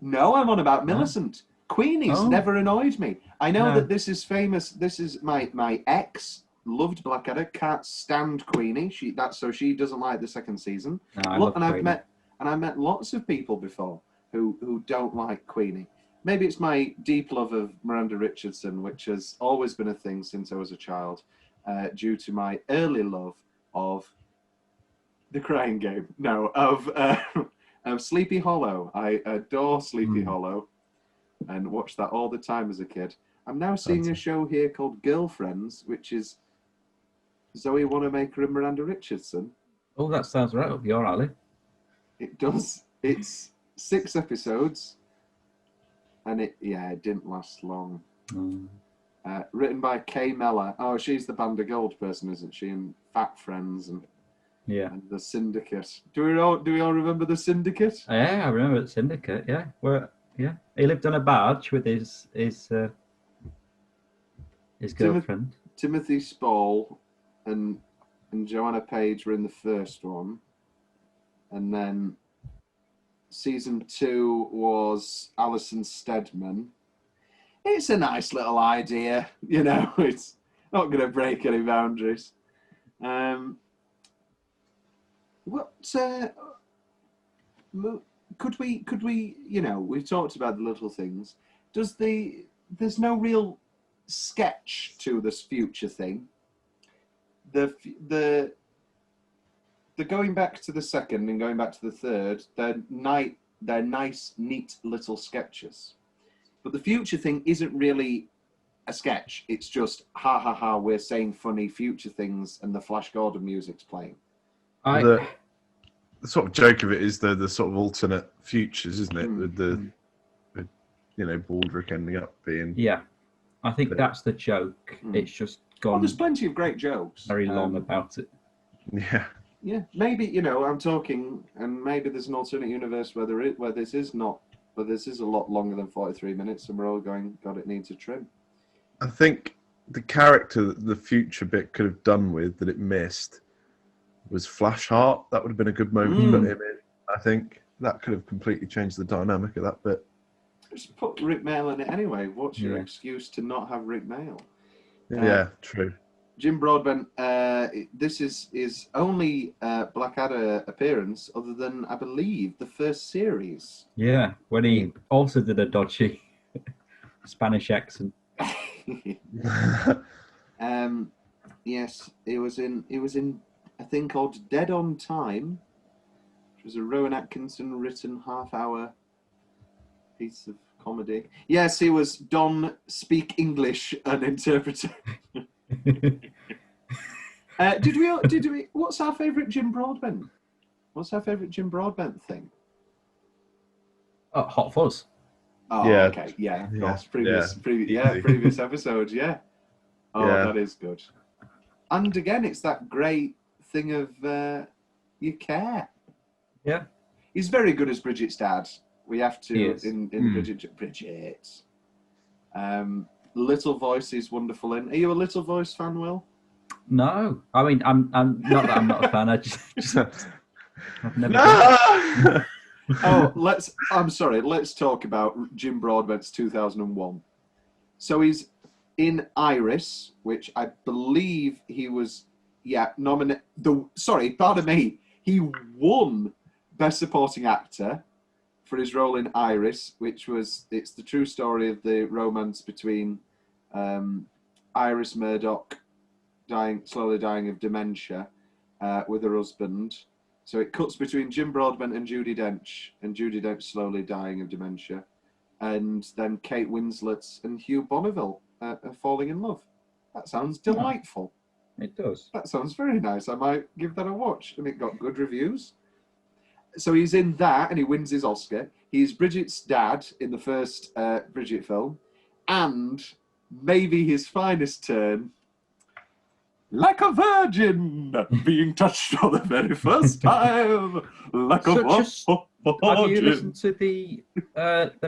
No, I'm on about Millicent. Queenie's never annoyed me. I know that this is famous. This is my ex loved Blackadder. Can't stand Queenie. She doesn't like the second season. No, I love Queenie. I've met lots of people before who don't like Queenie. Maybe it's my deep love of Miranda Richardson, which has always been a thing since I was a child, due to my early love of The Crying Game. No, of Sleepy Hollow. I adore Sleepy Hollow and watched that all the time as a kid. I'm now seeing a show here called Girlfriends, which is Zoe Wanamaker and Miranda Richardson. Oh, that sounds right up your alley. It does. It's 6 episodes, and it didn't last long. Written by Kay Mellor. Oh, she's the Band of Gold person, isn't she? And Fat Friends and the Syndicate. Do we all remember the Syndicate? Yeah, I remember the Syndicate. Yeah, he lived on a barge with his girlfriend. Timothy Spall and Joanna Page were in the first one. And then season 2 was Alison Steadman. It's a nice little idea, it's not going to break any boundaries. Could we, we've talked about the little things. There's no real sketch to this future thing. The going back to the second and going back to the third, they're nice, neat little sketches. But the future thing isn't really a sketch. It's just, ha ha ha, we're saying funny future things and the Flash Gordon music's playing. The sort of joke of it is the sort of alternate futures, isn't it? With the Baldrick ending up being... Yeah, I think that's the joke. It's just gone... there's plenty of great jokes. Very long about it. Yeah. Yeah, maybe I'm talking, and maybe there's an alternate universe where this is a lot longer than 43 minutes, and we're all going, God, it needs a trim. I think the character that the future bit could have done with that it missed was Flashheart. That would have been a good moment to put him in. I think that could have completely changed the dynamic of that bit. Just put Rick Mail in it anyway. What's your excuse to not have Rick Mail? Yeah, true. Jim Broadbent, this is his only Blackadder appearance other than, I believe, the first series. Yeah, when he also did a dodgy Spanish accent. Yes, it was in a thing called Dead on Time, which was a Rowan Atkinson written half-hour piece of comedy. Yes, he was Don Speak English, an interpreter. Did we? What's our favourite Jim Broadbent? What's our favourite Jim Broadbent thing? Oh, Hot Fuzz. Oh, yeah. Okay, yeah, of course. Previous episodes, yeah. Oh, Yeah. That is good. And again, it's that great thing of you care. Yeah. He's very good as Bridget's dad. We have to in Bridget. Little Voice is wonderful in. Are you a Little Voice fan, Will? No, I mean I'm not that I'm not a fan. I just I've never. No! I'm sorry. Let's talk about Jim Broadbent's 2001. So he's in Iris, which I believe he was nominated. Pardon me. He won Best Supporting Actor for his role in Iris, it's the true story of the romance between Iris Murdoch slowly dying of dementia with her husband. So it cuts between Jim Broadbent and Judi Dench, and Judi Dench slowly dying of dementia, and then Kate Winslet and Hugh Bonneville are falling in love. That sounds delightful. It does. That sounds very nice. I might give that a watch, and it got good reviews. So he's in that, and he wins his Oscar. He's Bridget's dad in the first Bridget film, and maybe his finest turn, like a virgin being touched for the very first time, like a virgin. Have you listened to the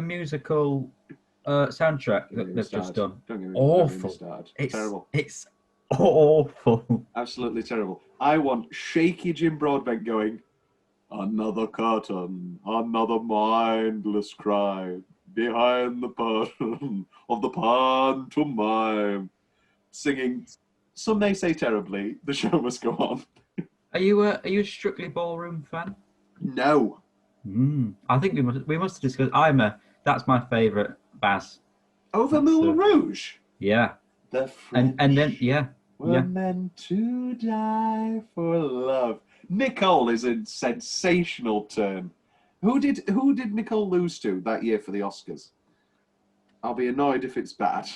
musical soundtrack that they've just done? Awful. It's terrible. It's awful. Absolutely terrible. I want shaky Jim Broadbent going, another curtain, another mindless cry behind the curtain of the pantomime, singing. Some may say terribly. The show must go on. Are you a Strictly Ballroom fan? No. I think we must discuss. That's my favourite Baz. Over Moulin Rouge. Yeah. The French and then were meant to die for love. Nicole is a sensational turn. Who did Nicole lose to that year for the Oscars? I'll be annoyed if it's bad.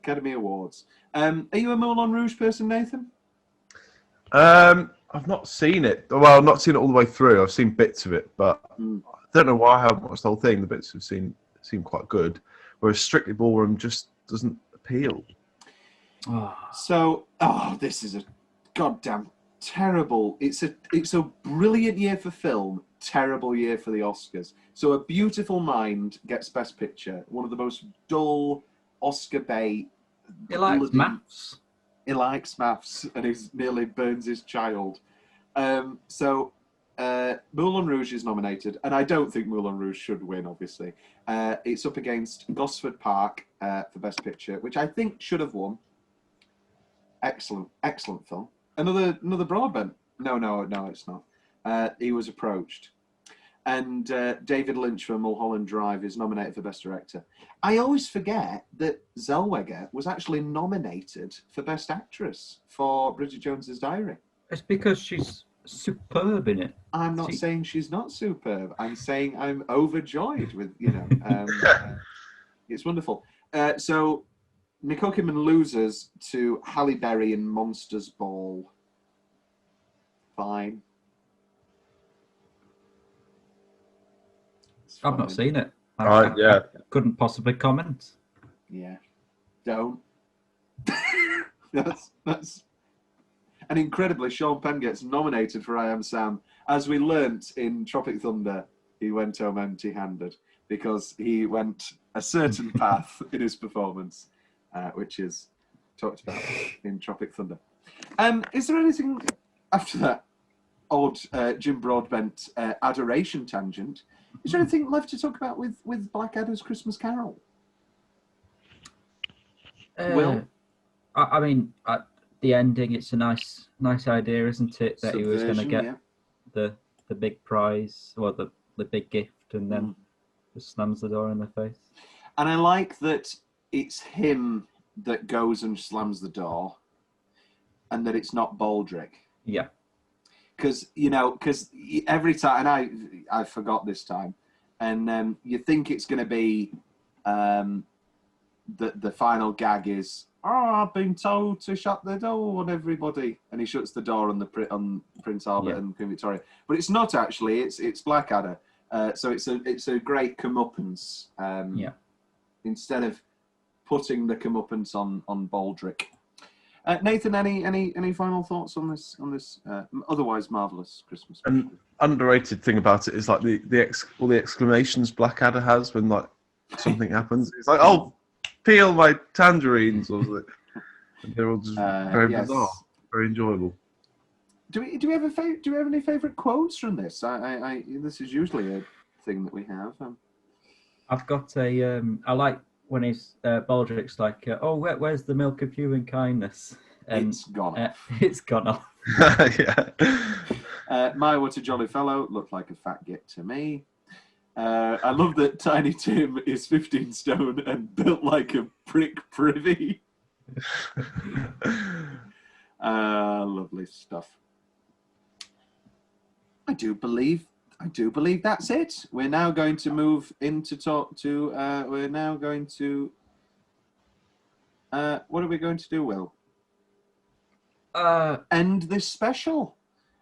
Academy Awards. Are you a Moulin Rouge person, Nathan? I've not seen it. Well, I've not seen it all the way through. I've seen bits of it, but I don't know why I haven't watched the whole thing. The bits I've seen seem quite good, whereas Strictly Ballroom just doesn't appeal. So, this is a goddamn terrible. It's a brilliant year for film, terrible year for the Oscars. So, A Beautiful Mind gets Best Picture, one of the most dull Oscar bait. He likes maths. He likes maths, and he nearly burns his child. So Moulin Rouge is nominated, and I don't think Moulin Rouge should win, obviously. It's up against Gosford Park for Best Picture, which I think should have won. Excellent film. Another Broadbent. No, it's not. He was approached. And David Lynch for Mulholland Drive is nominated for Best Director. I always forget that Zellweger was actually nominated for Best Actress for Bridget Jones's Diary. It's because she's superb in it. I'm not saying she's not superb. I'm saying I'm overjoyed with, it's wonderful. So Nicole Kidman loses to Halle Berry in Monsters Ball. Fine. I've not seen it. I couldn't possibly comment. Yeah. Don't. That's and incredibly, Sean Penn gets nominated for I Am Sam. As we learnt in Tropic Thunder, he went home empty-handed because he went a certain path in his performance, which is talked about in Tropic Thunder. Is there anything after that odd Jim Broadbent adoration tangent? Is there anything left to talk about with Blackadder's Christmas Carol? Will? I mean, the ending, it's a nice idea, isn't it? That he was going to get the big prize, or the big gift, and then just slams the door in their face. And I like that it's him that goes and slams the door, and that it's not Baldrick. Yeah. Because every time, and I forgot this time, and you think it's going to be the final gag is, I've been told to shut the door on everybody, and he shuts the door on on Prince Albert and Queen Victoria, but it's not actually. It's Blackadder. So it's a great comeuppance. Instead of putting the comeuppance on Baldrick. Nathan, any final thoughts on this otherwise marvelous Christmas special? An underrated thing about it is like all the exclamations Blackadder has when like something happens. It's like, oh, peel my tangerines, or something. And they're all just very bizarre, very enjoyable. Do we have any favourite quotes from this? This is usually a thing that we have. I've got I like when Baldrick's like, where's the milk of human kindness? And it's gone off. It's gone off. My, what a jolly fellow, looked like a fat git to me. I love that Tiny Tim is 15 stone and built like a brick privy. Lovely stuff. I do believe that's it. We're now going to move into talk to. We're now going to. What are we going to do, Will? End End this special.